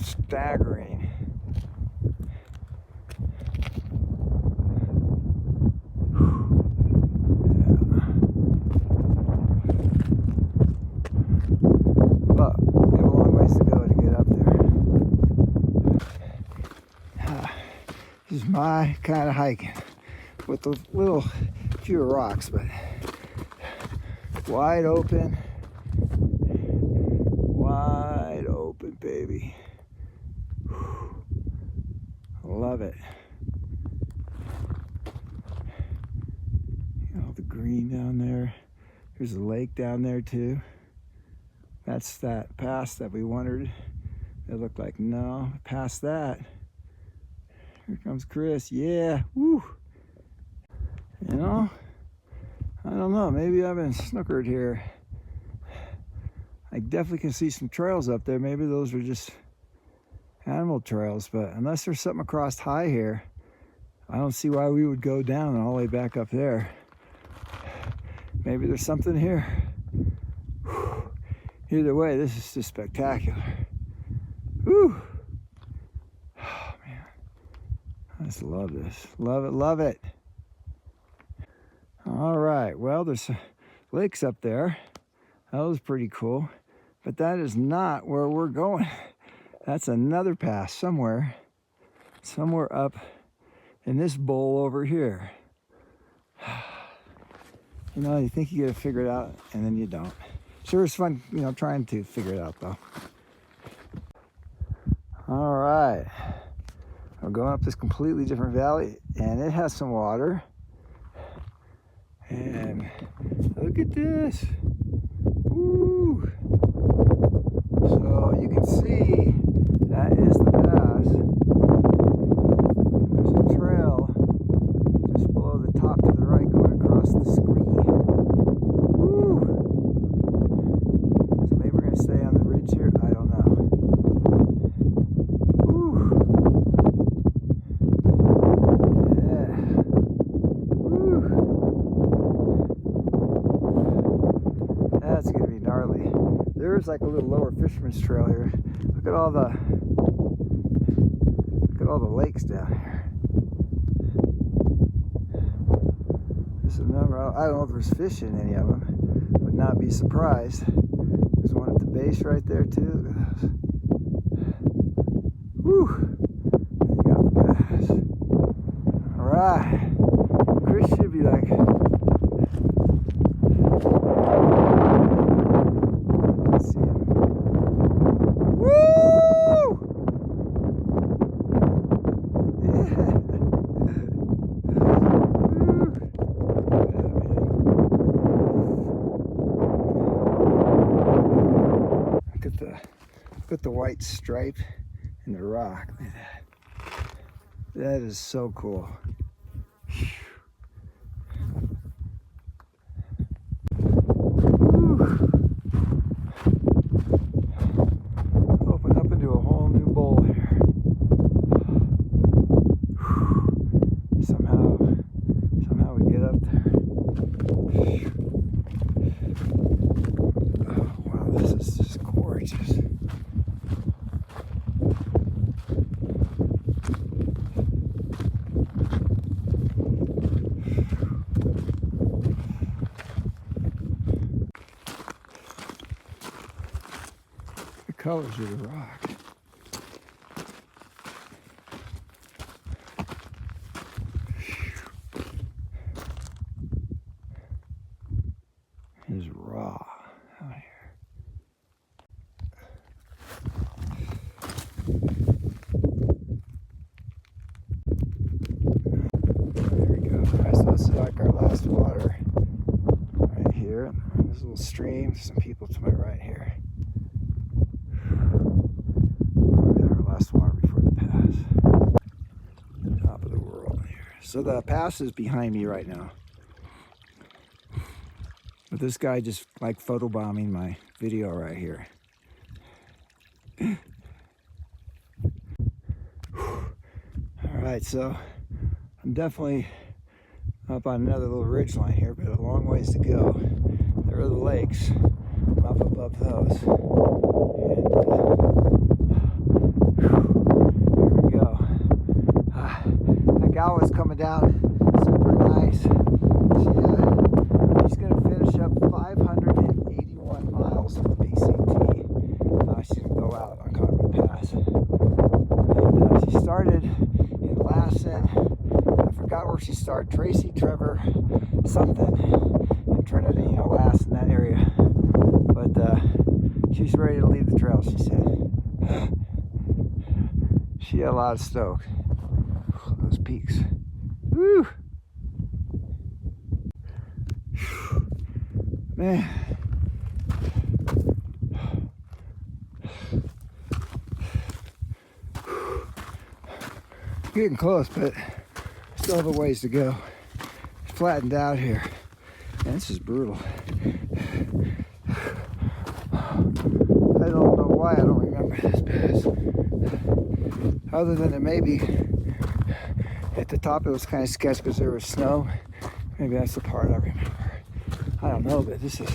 staggering. But we have a long ways to go to get up there. This is my kind of hiking with a little fewer rocks, but wide open, baby. Love it. All the green down there. There's a lake down there too. That's that pass that we wondered. It looked like no. Past that. Here comes Chris. Yeah. Woo. You know, I don't know. Maybe I've been snookered here. I definitely can see some trails up there. Maybe those are just animal trails, but unless there's something across high here, I don't see why we would go down all the way back up there. Maybe there's something here. Either way, this is just spectacular. Woo! Oh man, I just love this. Love it, love it. All right, well, there's lakes up there. That was pretty cool, but that is not where we're going. That's another pass somewhere up in this bowl over here. You know, you think you get it figured out, and then you don't. Sure, it's fun, you know, trying to figure it out, though. All right, we're going up this completely different valley, and it has some water. And look at this. Woo! So you can see that is the pass. There's a trail just below the top to the right going across the screen. Woo! So maybe we're going to stay on the ridge here. I don't know. Woo! Yeah. Woo! That's going to be gnarly. There's like a little lower fisherman's trail here. Look at all the lakes down here. There's a number. I don't know if there's fish in any of them. Would not be surprised. There's one at the base right there too. Look at those. Woo! You got the pass. All right. Chris should be like. Let's see him. Woo! Look at the white stripe in the rock. Look at that. That is so cool. Open up into a whole new bowl here. Somehow we get up there. Oh, wow, this is just gorgeous. The colors of the rock. Is raw out here. There we go. Alright, so this is like our last water right here. There's a little stream, some people to my right here. Probably our last water before the pass. So the pass is behind me right now. But this guy just like photobombing my video right here. All right, so I'm definitely up on another little ridge line here, but a long ways to go. There are the lakes. I'm up above those. And here we go. That gal was coming down super nice. She's going to finish up 581 miles of PCT. She's going to go out on Conway Pass. And she started in Lassen. I forgot where she started. Tracy, Trevor, something. In Trinity, Lassen, that area. But she's ready to leave the trail, she said. She had a lot of stoke. Those peaks. Woo! Man. Getting close, but still have a ways to go. It's flattened out here. Man, this is brutal. I don't know why I don't remember this pass. Other than it maybe at the top it was kind of sketchy because there was snow. Maybe that's the part I remember. I don't know, but this is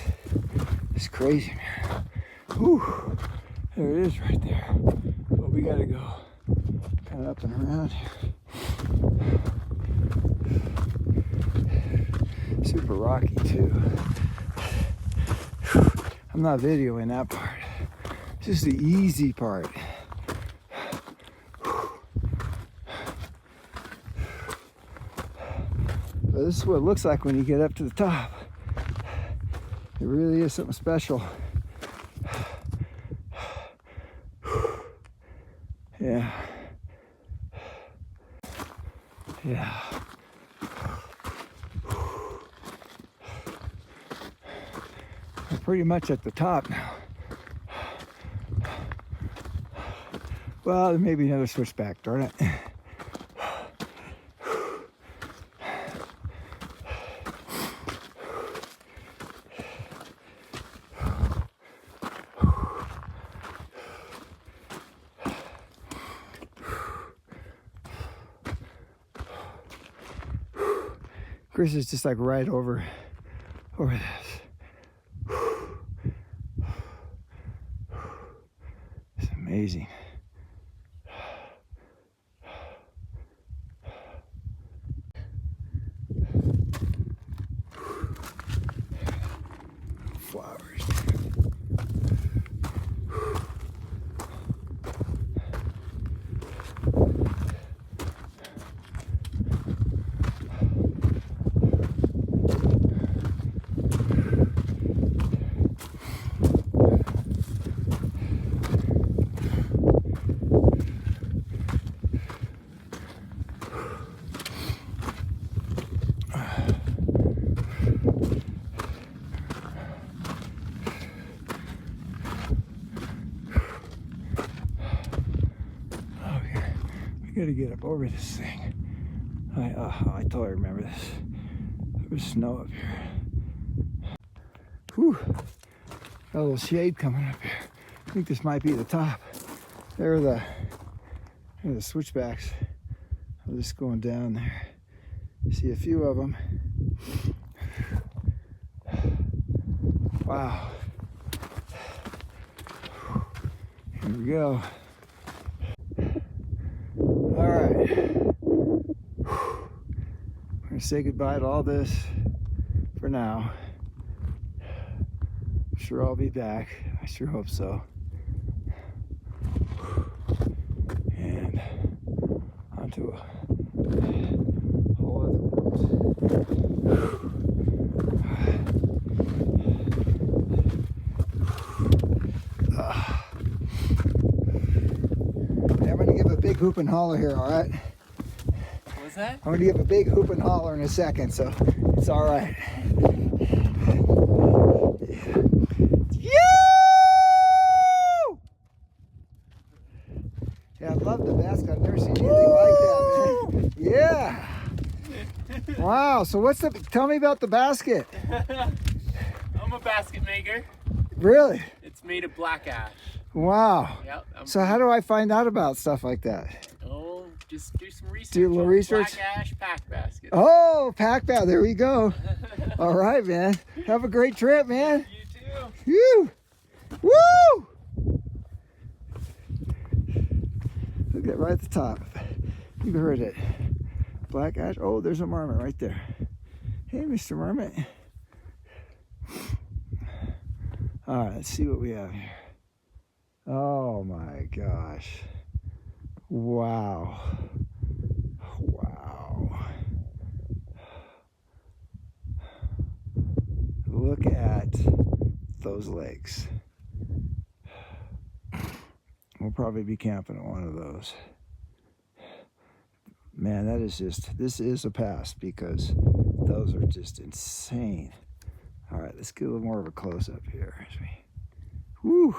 crazy, man. Whew. There it is right there. But we gotta go kind of up and around here. Super rocky too. I'm not videoing that part. It's just the easy part. But this is what it looks like when you get up to the top. It really is something special. Yeah. Yeah. We're pretty much at the top now. Well, there may be another switchback, darn it. Chris is just like right over this. It's amazing. Flowers. Gotta get up over this thing. I totally remember this. There was snow up here. Whew. Got a little shade coming up here. I think this might be the top. There are the switchbacks. I'm just going down there. See a few of them. Wow. Here we go. All right. We're gonna say goodbye to all this for now. I'm sure I'll be back. I sure hope so. And onto a whole other world. I'm gonna give a big hoop and holler here, all right? What's that? I'm gonna give a big hoop and holler in a second, so it's all right. Yeah, I love the mask. I've never seen anything like that, man. Yeah. Wow. So what's the? Tell me about the basket. I'm a basket maker. Really? It's made of black ash. Wow. Yep. So how do I find out about stuff like that? Oh, just do some research. Do a little on research? Black ash pack basket. Oh, pack that. There we go. All right, man. Have a great trip, man. You too. Woo! Woo! Look at that right at the top. You've heard it. Black ash. Oh, there's a marmot right there. Hey, Mr. Marmot. All right, let's see what we have here. Oh my gosh. Wow. Wow. Look at those lakes. We'll probably be camping at one of those. Man, that is just, this is a pass because those are just insane. All right, let's get a little more of a close-up here. Woo!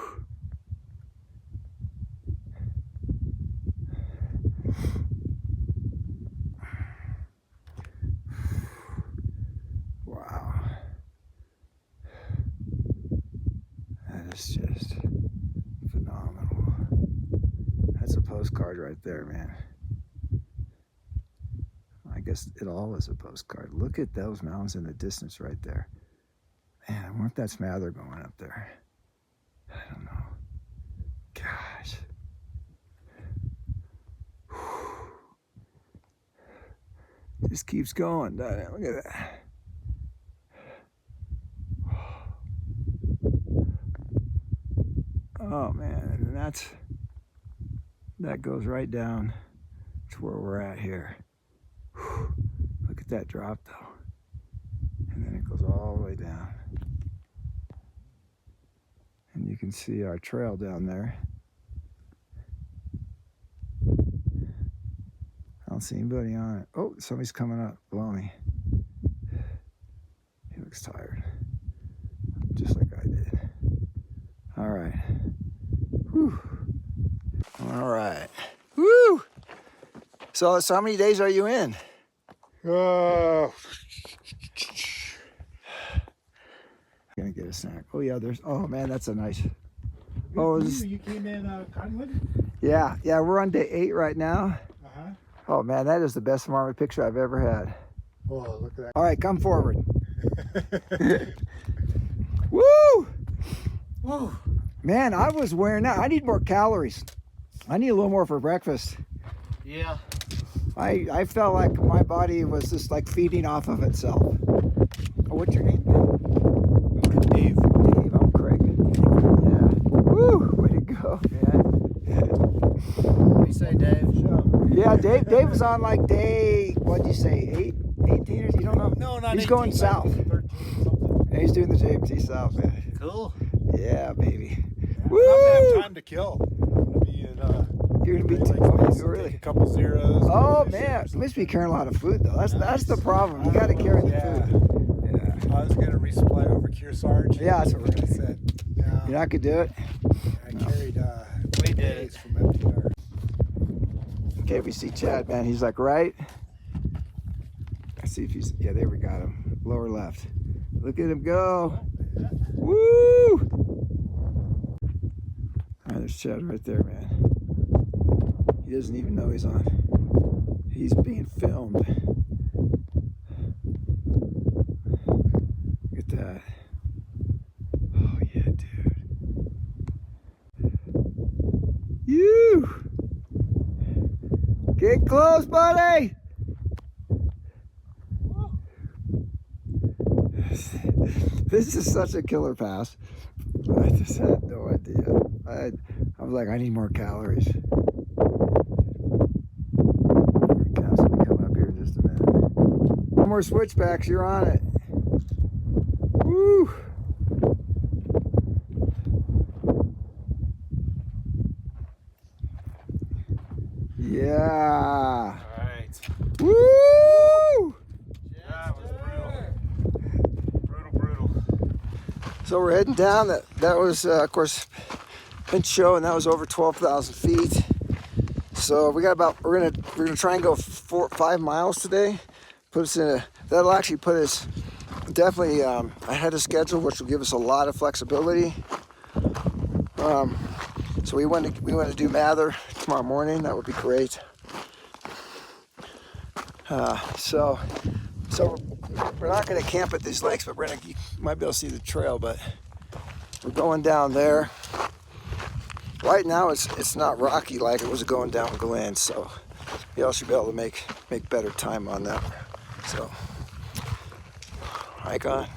Wow. That is just phenomenal. That's a postcard right there, man. I guess it all is a postcard. Look at those mountains in the distance right there. Man, I wonder if that's Mather going up there. I don't know. Gosh. Just keeps going, doesn't it? Look at that. Oh man, and that goes right down to where we're at here. Look at that drop though. And then it goes all the way down. And you can see our trail down there. I don't see anybody on it. Oh, somebody's coming up below me. He looks tired, just like I did. All right. Whew. All right. Woo! So how many days are you in? Gonna get a snack. Oh yeah, oh man, that's a nice. Oh, you came in Cottonwood? Yeah, we're on day 8 right now. Uh-huh. Oh man, that is the best marmot picture I've ever had. Oh, look at that. All right, come forward. Woo! Woo. Man, I was wearing out. I need more calories. I need a little more for breakfast. Yeah. I felt like my body was just like feeding off of itself. Oh, what's your name? Dave. Dave, I'm Craig. Yeah. Woo! Way to go, man. What do you say, Dave? Yeah, Dave was on like day, what'd you say, 18 or you don't know? No, not He's 18, going south. 13 something. Yeah, he's doing the JMT south, man. Cool. Yeah, baby. I'm Woo! gonna have time to kill. I'm gonna be in You're gonna be Great Lakes Basin, really? take a couple zeros. Oh fish man, or you something. must be carrying a lot of food though. That's the problem. You got to carry the food. Yeah. I was gonna resupply over Kearsarge. Yeah, that's what we're I gonna do. said. No, You're not gonna do it. I carried We did it. days from FDR. Okay, we see Chad, man. He's like right. Let's see if he's. Yeah, there we got him. Lower left. Look at him go. Woo! All right, there's Chad right there, man. He doesn't even know he's on. He's being filmed. Look at that. Oh yeah, dude. You. Get close, buddy. This is such a killer pass. I just had no idea. I was like, I need more calories. Cap's gonna come up here in just a minute. No more switchbacks, you're on it. Woo! Yeah. All right. Woo! That was brutal. So we're heading down. That was, of course, Pincho, and that was over 12,000 feet. So we got we're gonna try and go 5 miles today. Put us in that'll actually put us definitely ahead of schedule, which will give us a lot of flexibility. So we want to do Mather tomorrow morning. That would be great. So we're not going to camp at these lakes, but you might be able to see the trail. But we're going down there. Right now, it's not rocky like it was going down Glen, so y'all should be able to make better time on that. So, hike on.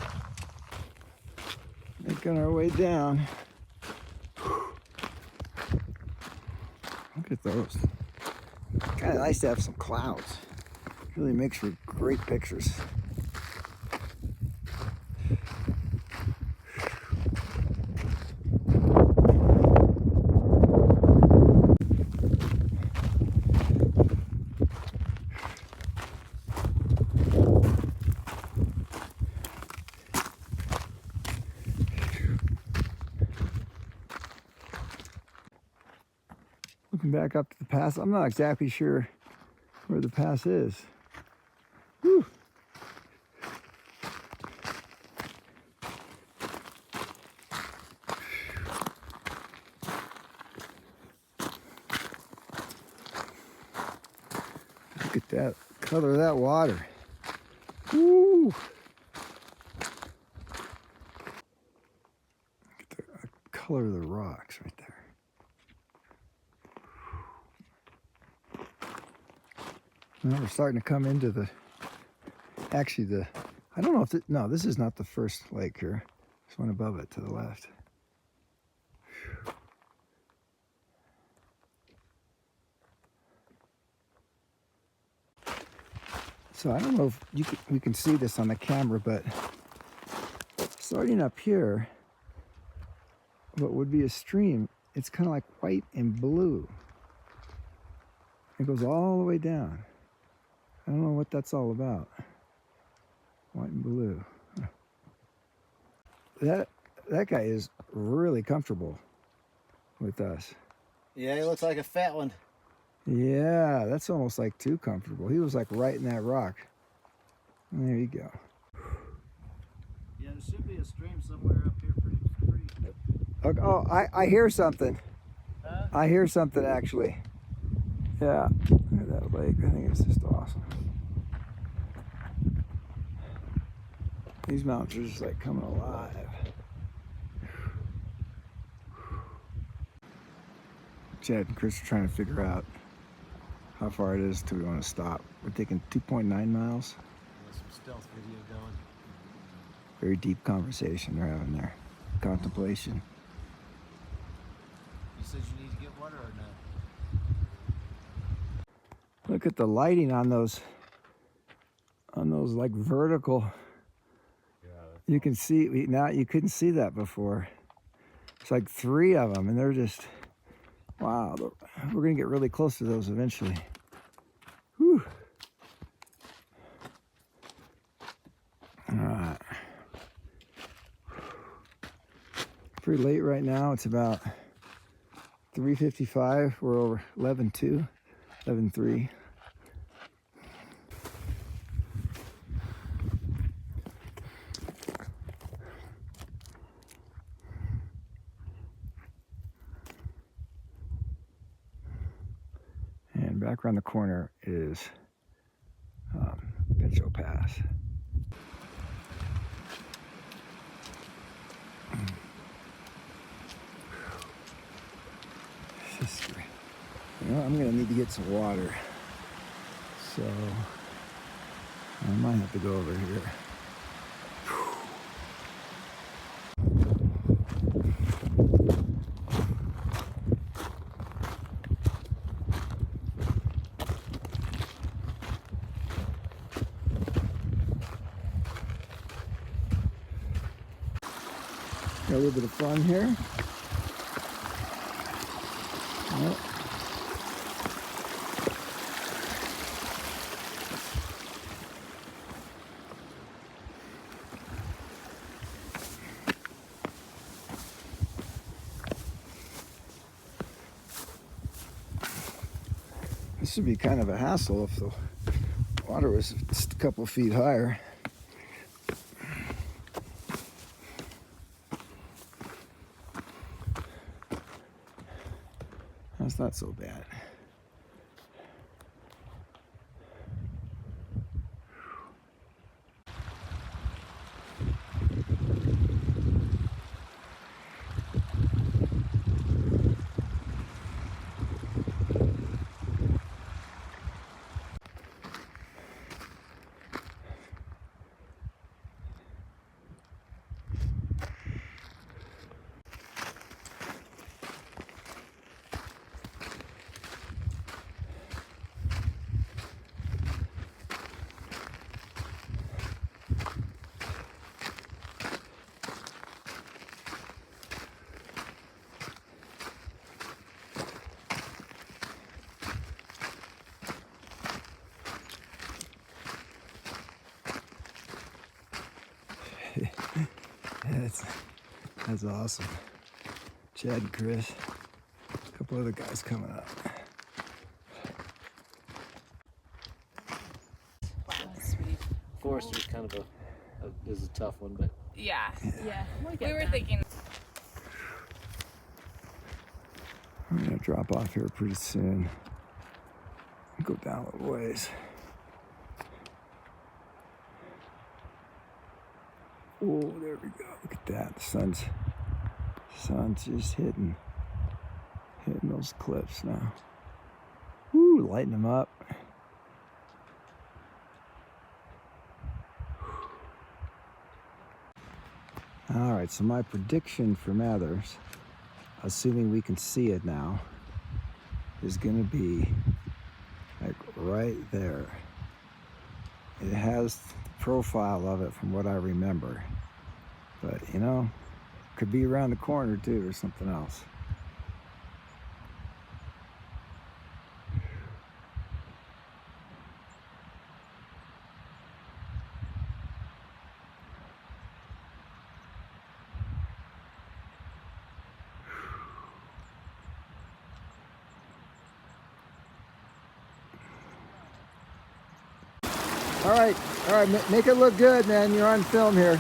Making our way down. Look at those. Kind of nice to have some clouds. Really makes for great pictures. Looking back up to the pass, I'm not exactly sure where the pass is. Whew. Look at that color of that water. Woo. Look at the color of the rocks right there. Now we're starting to come into actually I don't know if no, this is not the first lake here. This one above it to the left. So I don't know if we can see this on the camera, but starting up here, what would be a stream, it's kind of like white and blue. It goes all the way down. I don't know what that's all about. White and blue. That guy is really comfortable with us. Yeah, he looks like a fat one. Yeah, that's almost like too comfortable. He was like right in that rock. And there you go. Yeah, there should be a stream somewhere up here pretty. Okay, oh, I hear something. Huh? I hear something actually. Yeah, look at that lake. I think it's just awesome. These mountains are just like coming alive. Chad and Chris are trying to figure out how far it is till we want to stop. We're taking 2.9 miles. Some stealth video going. Very deep conversation they're having there. Contemplation. You said you need to get water or no? Look at the lighting on those like vertical. You can see now, you couldn't see that before. It's like 3 of them and they're just, wow, we're gonna get really close to those eventually. Whew. All right. Pretty late right now. It's about 3:55. We're over 11:2, 11:3. And back around the corner is Pincho Pass. You know, I'm gonna need to get some water, so I might have to go over here. Got a little bit of fun here. Yep. This should be kind of a hassle if the Water was just a couple of feet higher. That's not so bad. That's awesome. Chad and Chris, a couple other guys coming up. Sweet. Forester's kind of is a tough one, but Yeah. We were thinking. I'm gonna drop off here pretty soon. Go down a little ways. Oh, there we go. Look at that. The sun's just hitting those cliffs now. Woo, lighting them up. All right, so my prediction for Mathers, assuming we can see it now, is gonna be like right there. It has the profile of it from what I remember, but you know, could be around the corner too or something else. All right, make it look good, man. You're on film here.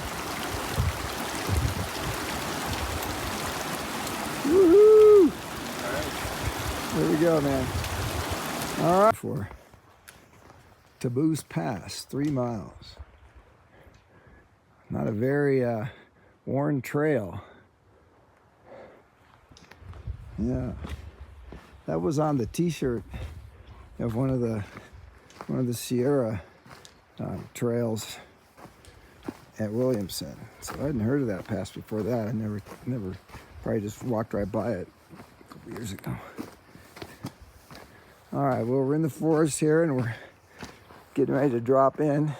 Woohoo! All right. There we go, man. All right. For Taboose Pass, 3 miles. Not a very worn trail. Yeah, that was on the T-shirt of one of the Sierra trails at Williamson. So I hadn't heard of that pass before that. I never probably just walked right by it a couple years ago. All right, well, we're in the forest here and we're getting ready to drop in.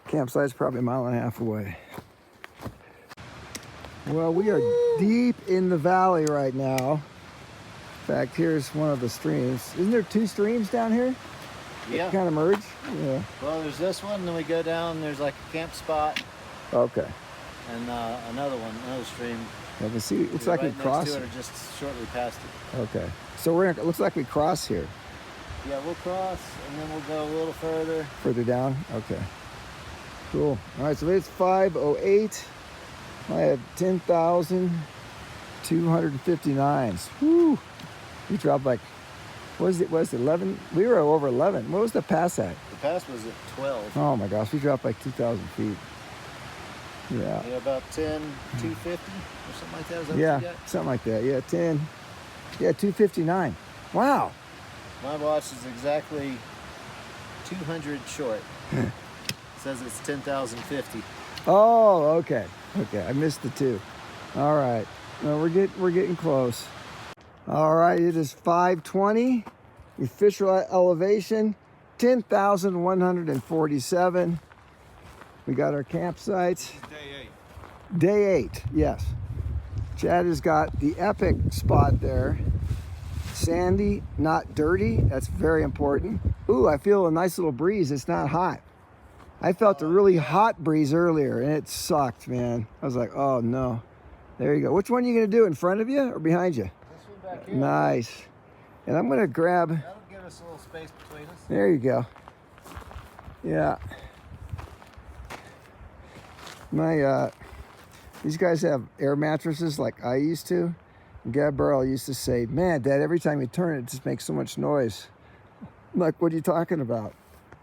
Campsite's probably a mile and a half away. Well, we are deep in the valley right now. In fact, here's one of the streams. Isn't there 2 streams down here? yeah. Kind of merge? Yeah. Well, there's this one, then we go down. There's like a camp spot, Okay. and another stream. I can see. It looks like we right cross. next to it, or just shortly past it. Okay. So it looks like we cross here. Yeah, we'll cross, and then we'll go a little further. Further down? Okay. Cool. All right, so it's 5:08. I have 10,259. Woo! We dropped like, what was it 11? We were over 11. What was the pass at? The pass was at 12. Oh my gosh, we dropped like 2,000 feet. Yeah. Yeah, about 10,250 or something like that. Is that Yeah, what you got? something like that. Yeah, 10. Yeah, 259. Wow. My watch is exactly 200 short. It says it's 10,050. Oh, okay. Okay, I missed the 2. All right. Well, we're getting close. All right, it is 5:20. The official elevation, 10,147. We got our campsites. Day 8. Day 8, yes. Chad has got the epic spot there. Sandy, not dirty. That's very important. Ooh, I feel a nice little breeze. It's not hot. I felt a really hot breeze earlier, and it sucked, man. I was like, oh, no. There you go. Which one are you going to do, in front of you or behind you? This one back here. Nice. And I'm going to grab... That'll give us a little space between us. There you go. Yeah. My these guys have air mattresses like I used to. Gab Burrell used to say, "Man, Dad, every time you turn it, it just makes so much noise." I'm like, "What are you talking about?"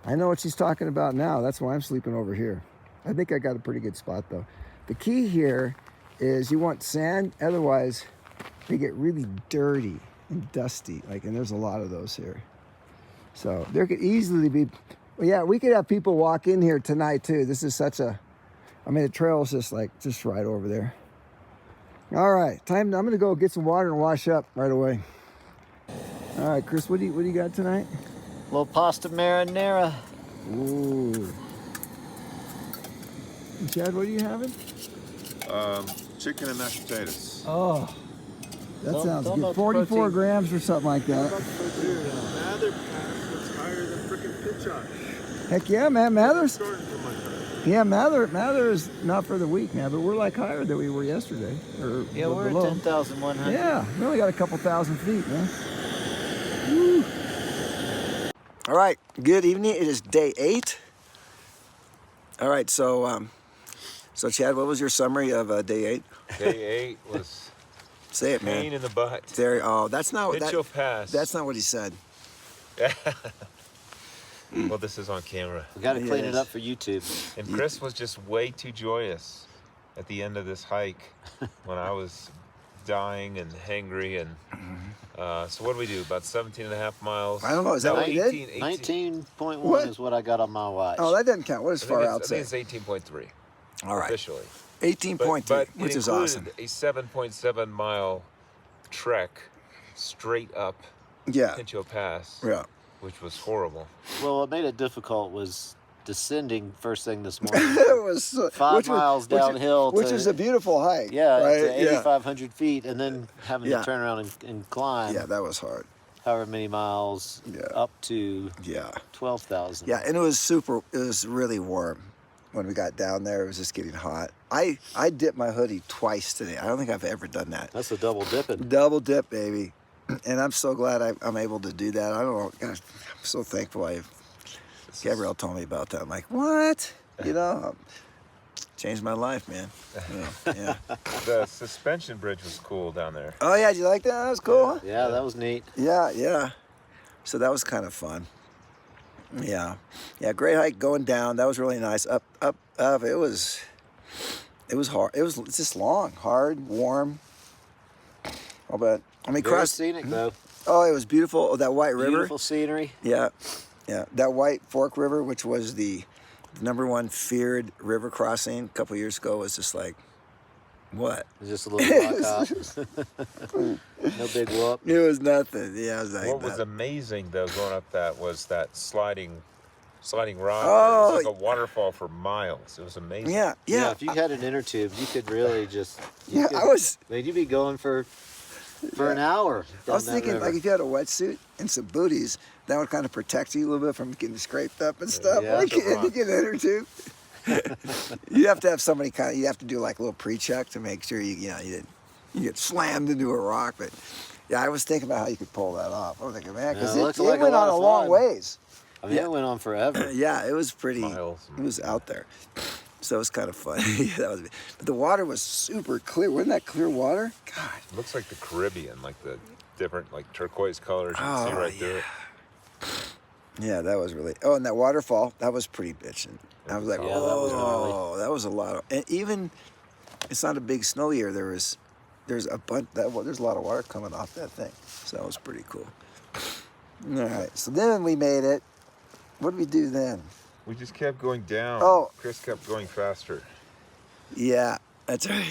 I know what she's talking about now. That's why I'm sleeping over here. I think I got a pretty good spot though. The key here is you want sand, otherwise they get really dirty and dusty. And there's a lot of those here. So there could easily be, well, yeah, we could have people walk in here tonight too. This is such a, the trail is just right over there. All right, I'm gonna go get some water and wash up right away. All right, Chris, what do you got tonight? Little pasta marinara. Ooh. And Chad, what are you having? Chicken and mashed potatoes. Oh, that Don't- sounds don't good. let 44 protein- grams or something like that. Mather Pass was higher than frickin' Pincho. Heck yeah, man, Mather's. Starting from my time. Yeah, Mather is not for the week, man, but we're higher than we were yesterday. Or Yeah, we're below. at 10,100. Yeah, we only got a couple thousand feet, man. Woo. All right, good evening. It is day 8. All right, so Chad, what was your summary of day 8? Day 8 was Say it, man. pain in the butt. There. Oh, that's not what Pincho Pass. that's not what he said. Well, this is on camera. We got to clean Yes. it up for YouTube. And Chris was just way too joyous at the end of this hike when I was dying and hangry. And so what do we do? About 17 and a half miles. I don't know, is that No, what you did? 18. 19.1 What? is what I got on my watch. Oh, that doesn't count. What does I far think out it's, say? I think it's 18.3 All right, officially. 18.3, But which it is included awesome. a 7.7 mile trek straight up Yeah, Pincho Pass, yeah. which was horrible. Well, what made it difficult was descending first thing this morning. It was 5 miles downhill which to- is a beautiful hike. Yeah, right? to 8,500 feet, and then having Yeah. to turn around and climb Yeah, that was hard. however many miles Yeah. up to Yeah, 12,000. yeah, and it was really warm when we got down there. It was just getting hot. I dipped my hoodie twice today. I don't think I've ever done that. That's a double dipping. Double dip, baby. And I'm so glad I'm able to do that. I don't know. Gosh, I'm so thankful. Gabrielle told me about that. I'm like, what? Changed my life, man. Yeah. The suspension bridge was cool down there. Oh yeah, did you like that? That was cool. Huh? Yeah, that was neat. Yeah. So that was kind of fun. Yeah, great hike going down. That was really nice. Up. It was hard. It was just long, hard, warm. Oh, but Very cross. scenic though. Oh, it was beautiful. Oh, that White River. Beautiful scenery. Yeah. That White Fork River, which was the #1 feared river crossing a couple years ago, was just like, what? Just a little rock hop. No big whoop. It was nothing. Yeah, it was like What was that. amazing though going up that was that sliding rock. Oh. It was like a waterfall for miles. It was amazing. Yeah. If you had an inner tube, you could really just. Yeah, You'd be going for an hour. I was down that thinking, river. like, if you had a wetsuit and some booties, that would kind of protect you a little bit from getting scraped up and stuff. Yeah, Like, that's a if you get an inner tube. You have to have somebody you have to do like a little pre-check to make sure you get slammed into a rock. But yeah, I was thinking about how you could pull that off. I was thinking, man, because Yeah, it it looks like a went lot on of a long fun. ways. I mean, it went on forever. Yeah, it was pretty. Miles. It was out there, so it was kind of fun. Yeah, but the water was super clear. Wasn't that clear water? God. It looks like the Caribbean, like the different like turquoise colors you can see Oh, right through it. Yeah, that was really. Oh, and that waterfall, that was pretty bitchin'. I was like, Yeah, that was gnarly. oh, that was a lot of. And even, it's not a big snow year. There's a bunch. There's a lot of water coming off that thing. So that was pretty cool. All right, so then we made it. What did we do then? We just kept going down. Oh. Chris kept going faster. Yeah, that's right.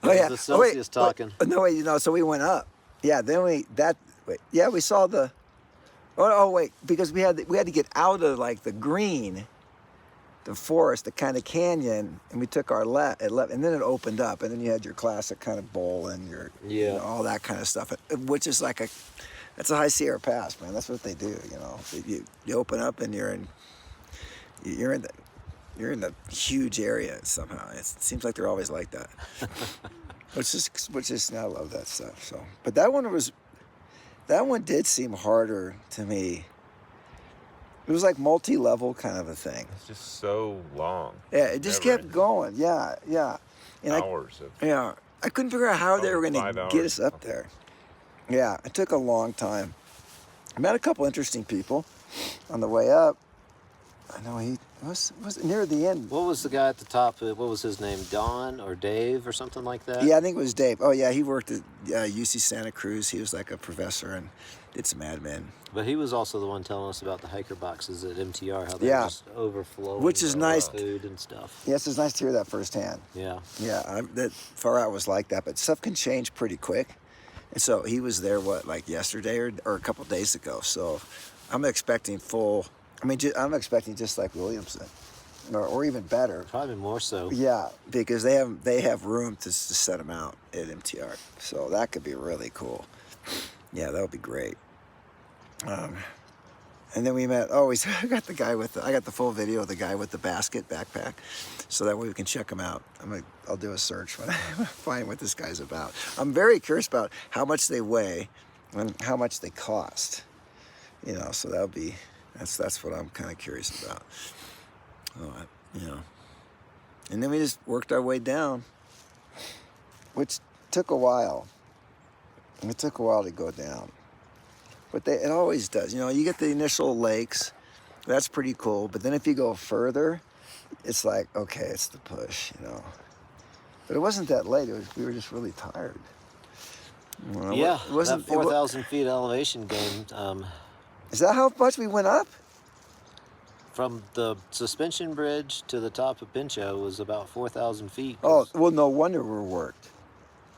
Oh, yeah. The Celsius talking. No, wait, so we went up. Yeah, then we saw the. Oh wait, because we had to get out of like the green, the forest, the kind of canyon, and we took our left, and then it opened up, and then you had your classic kind of bowl and your all that kind of stuff, which is like that's a High Sierra Pass, man. That's what they do, You open up and you're in the huge area somehow. It seems like they're always like that. which is I love that stuff. So, but that one did seem harder to me. It was like multi-level kind of a thing. It's just so long. Yeah, it just Never kept going. Yeah, yeah. And hours of I couldn't figure out how they were going Probably to 5 get hours. us up there. Yeah, it took a long time. I met a couple interesting people on the way up. I know he was near the end. What was the guy at the top? What was his name? Don or Dave or something like that? Yeah, I think it was Dave. Oh yeah, he worked at UC Santa Cruz. He was like a professor and did some admin. But he was also the one telling us about the hiker boxes at MTR, how they Yeah. were just overflowing. Which is with nice. Food and stuff. Yes, it's nice to hear that firsthand. Yeah. Yeah, that far out was like that, but stuff can change pretty quick. And so he was there, like yesterday or a couple days ago. So I'm expecting full. I mean, I'm expecting just like Williamson, or even better. Probably more so. Yeah, because they have room to set them out at MTR. So that could be really cool. Yeah, that would be great. And then we met. Oh, I got the guy with. I got the full video of the guy with the basket backpack, so that way we can check him out. I'll do a search when I find what this guy's about. I'm very curious about how much they weigh and how much they cost. You know, so that'll be. That's what I'm kind of curious about. You know. And then we just worked our way down, which took a while. It took a while to go down. But it always does. You know, you get the initial lakes. That's pretty cool. But then if you go further, it's like, okay, it's the push, you know. But it wasn't that late. We were just really tired. You know, Yeah, it wasn't, that 4,000 feet elevation game. Is that how much we went up? From the suspension bridge to the top of Pincho was about 4,000 feet. Oh, well, no wonder we're worked.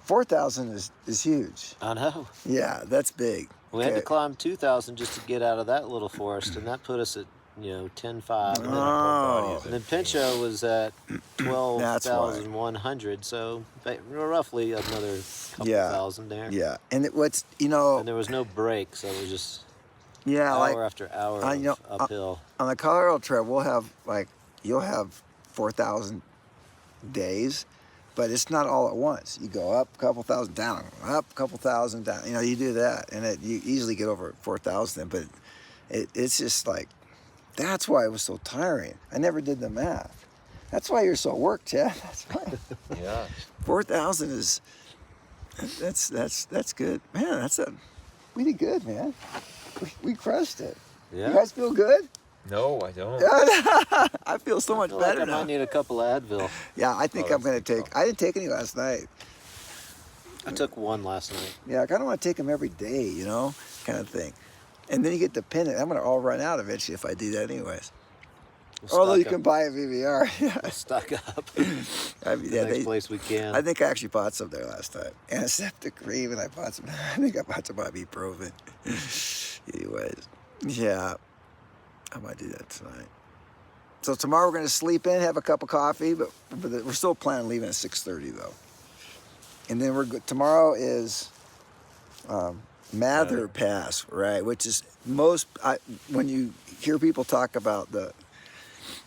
4,000 is huge. I know. Yeah, that's big. We had to climb 2,000 just to get out of that little forest, and that put us at 10.5. Oh. And then Pincho was at 12,100, so roughly another couple thousand there. Yeah, and And there was no break, so it was just hour after hour of uphill. On the Colorado Trail, you'll have 4,000 days, but it's not all at once. You go up a couple thousand, down, up a couple thousand, down. You know, you do that, and you easily get over 4,000. But it's just like, that's why it was so tiring. I never did the math. That's why you're so worked, Chad. That's why. Yeah. 4,000 is that's good, man. We did good, man. We crushed it. Yeah. You guys feel good? No, I don't. I feel so much I feel better like I now. might need a couple of Advil. Yeah, I think I'm going to take. I didn't take any last night. I took one last night. Yeah, I kind of want to take them every day, you know, kind of thing. And then you get dependent. I'm going to all run out eventually if I do that, anyways. Although you can buy a VVR. Yeah. Stock up. I mean, yeah, Next place we can. I think I actually bought some there last time. Antiseptic cream, and I bought some. I think I bought some ibuprofen. Anyways, yeah, I might do that tonight. So tomorrow we're gonna sleep in, have a cup of coffee, but we're still planning on leaving at 6:30 though. And then tomorrow is Mather Pass, right? Which is when you hear people talk about the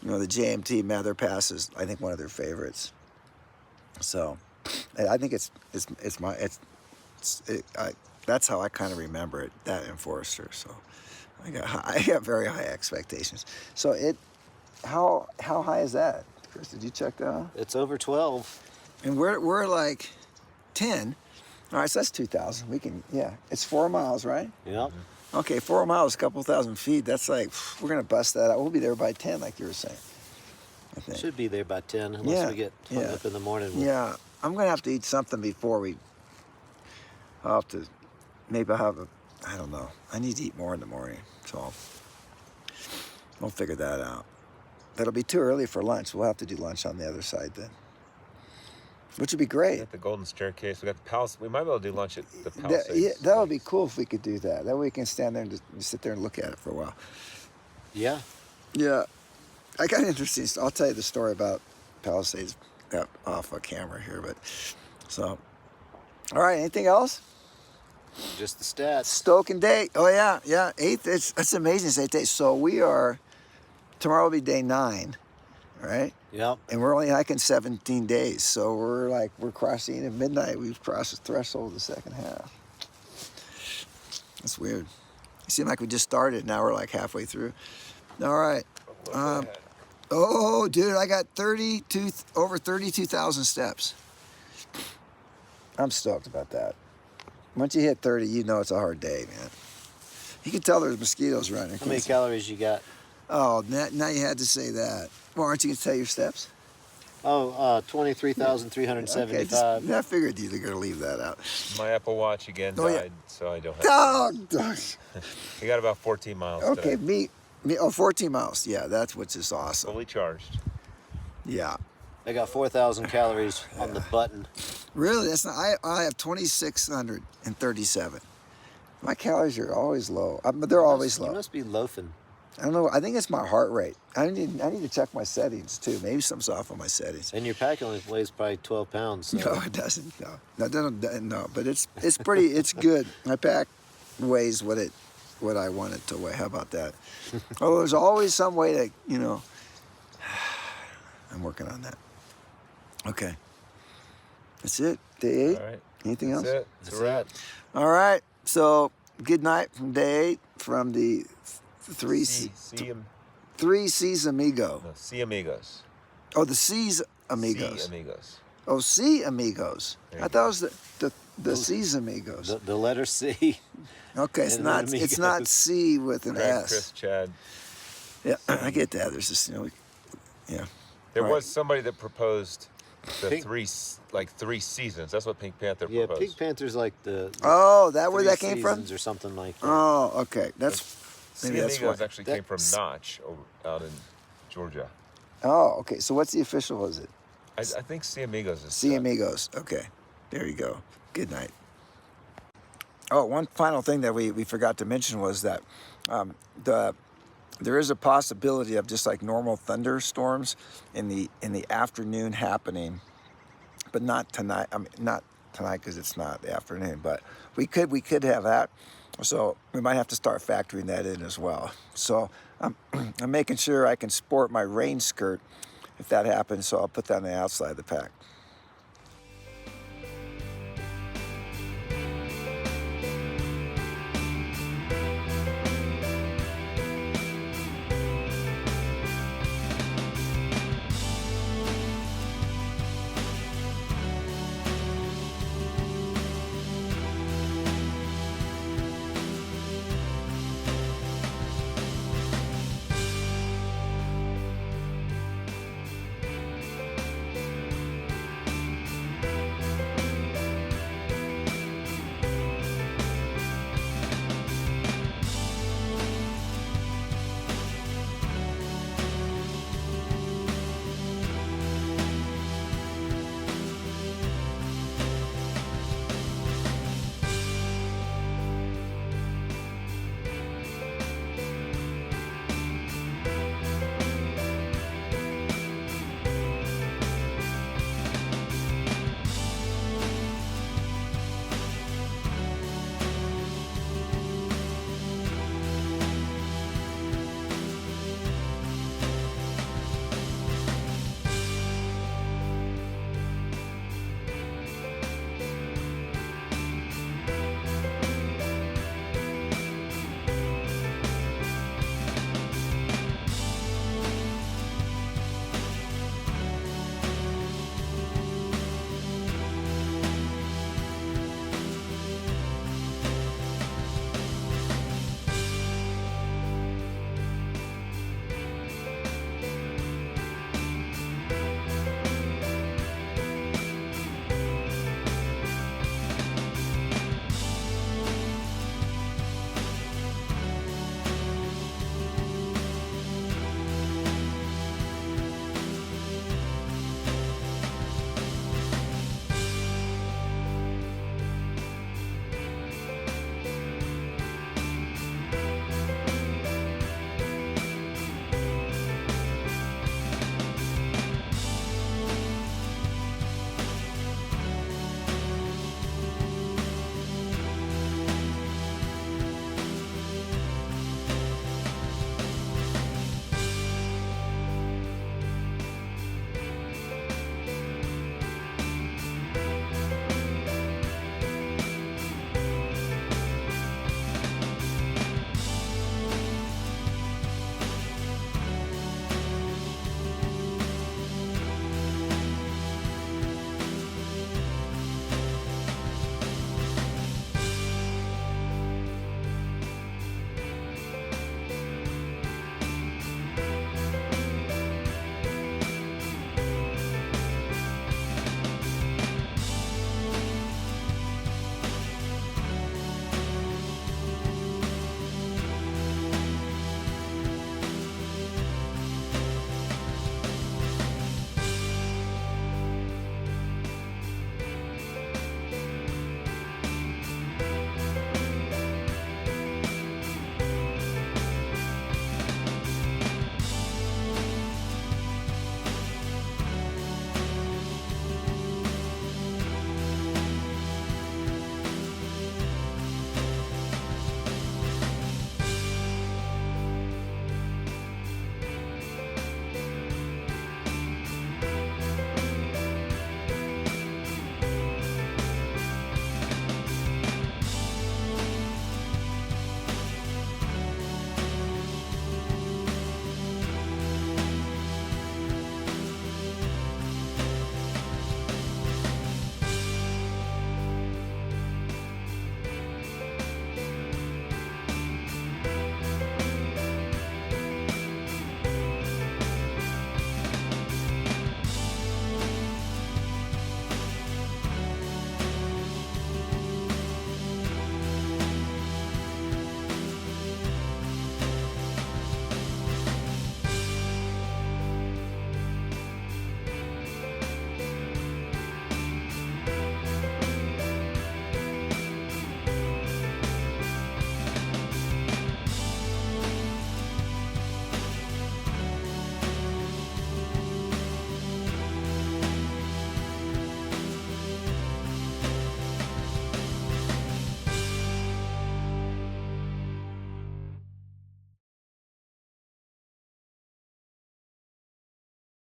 JMT, Mather Pass is, I think, one of their favorites. So I think that's how I kind of remember it, that and Forester. So I got very high expectations. So how high is that, Chris? Did you check that out? It's over 12. And we're like 10. All right, so that's 2,000. We can, it's 4 miles, right? Yep. Okay, 4 miles, a couple thousand feet. That's like, we're gonna bust that out. We'll be there by 10, like you were saying, I think. Should be there by 10 unless we get hung up in the morning. Yeah, I'm gonna have to eat something before I'll have to, maybe I'll have I don't know. I need to eat more in the morning, so we'll figure that out. That'll be too early for lunch. We'll have to do lunch on the other side then, which would be We great. got the Golden Staircase. We got the Palace. We might be able to do lunch at the Palisades. That would be cool if we could do that. That way we can stand there and just sit there and look at it for a while. Yeah. Yeah, I got interesting. I'll tell you the story about Palisades off a camera here, but so. All right, anything else? Just the stats. Stoke and Day. Oh yeah, 8th. That's amazing. It's 8 days. So tomorrow will be day 9, right? Yep. And we're only hiking 17 days. So we're crossing at midnight. We've crossed the threshold of the second half. That's weird. It seemed like we just started. Now we're like halfway through. All right. What I had. Oh, dude, I got over 32,000 steps. I'm stoked about that. Once you hit 30, you know it's a hard day, man. You can tell there's mosquitoes running. How many calories you got? Oh, now you had to say that. Well, aren't you going to tell your steps? Oh, Okay, 23,375. I figured you were going to leave that out. My Apple Watch again Oh, yeah. died, so I don't have. Oh, gosh. We got about 14 miles Okay, today. me. Oh, 14 miles. Yeah, that's what's just awesome. Fully charged. Yeah. I got 4,000 calories on the button. Really? That's not. I have 2,637. My calories are always low. But they're always You low. must be loafing. I don't know. I think it's my heart rate. I need to check my settings too. Maybe something's off on my settings. And your pack only weighs probably 12 pounds. So. No, it doesn't. No. But it's pretty. It's good. My pack weighs what I want it to weigh. How about that? Oh, there's always some way to I'm working on that. Okay. That's it. Day 8. All right. Anything else? That's it. It's a wrap. All right. So good night from day 8 from the three See C's Amigo. no, see amigos. Oh, the C's Amigos. See amigos. Oh, C Amigos. There I you thought it was the C's Amigos. The letter C. Okay, it's and not then it's not Amigos. C with an Greg, S. Chris, Chad. Yeah, I get that. There's just yeah. There All right. was somebody that proposed the Pink- three seasons. That's what Pink Panther Yeah, proposed. Pink Panther's like the Oh, that where three that came from? seasons or something like that. Oh, okay. That's See maybe that's amigos why. actually came from Notch out in Georgia. Oh, okay. So what's the official? Is it I think See Amigos is C Amigos? Okay, there you go. Good night. Oh, one final thing that we forgot to mention was that there is a possibility of just like normal thunderstorms in the afternoon happening, but not tonight. I mean, not tonight because it's not the afternoon, but we could have that. So we might have to start factoring that in as well. So I'm making sure I can sport my rain skirt if that happens. So I'll put that on the outside of the pack.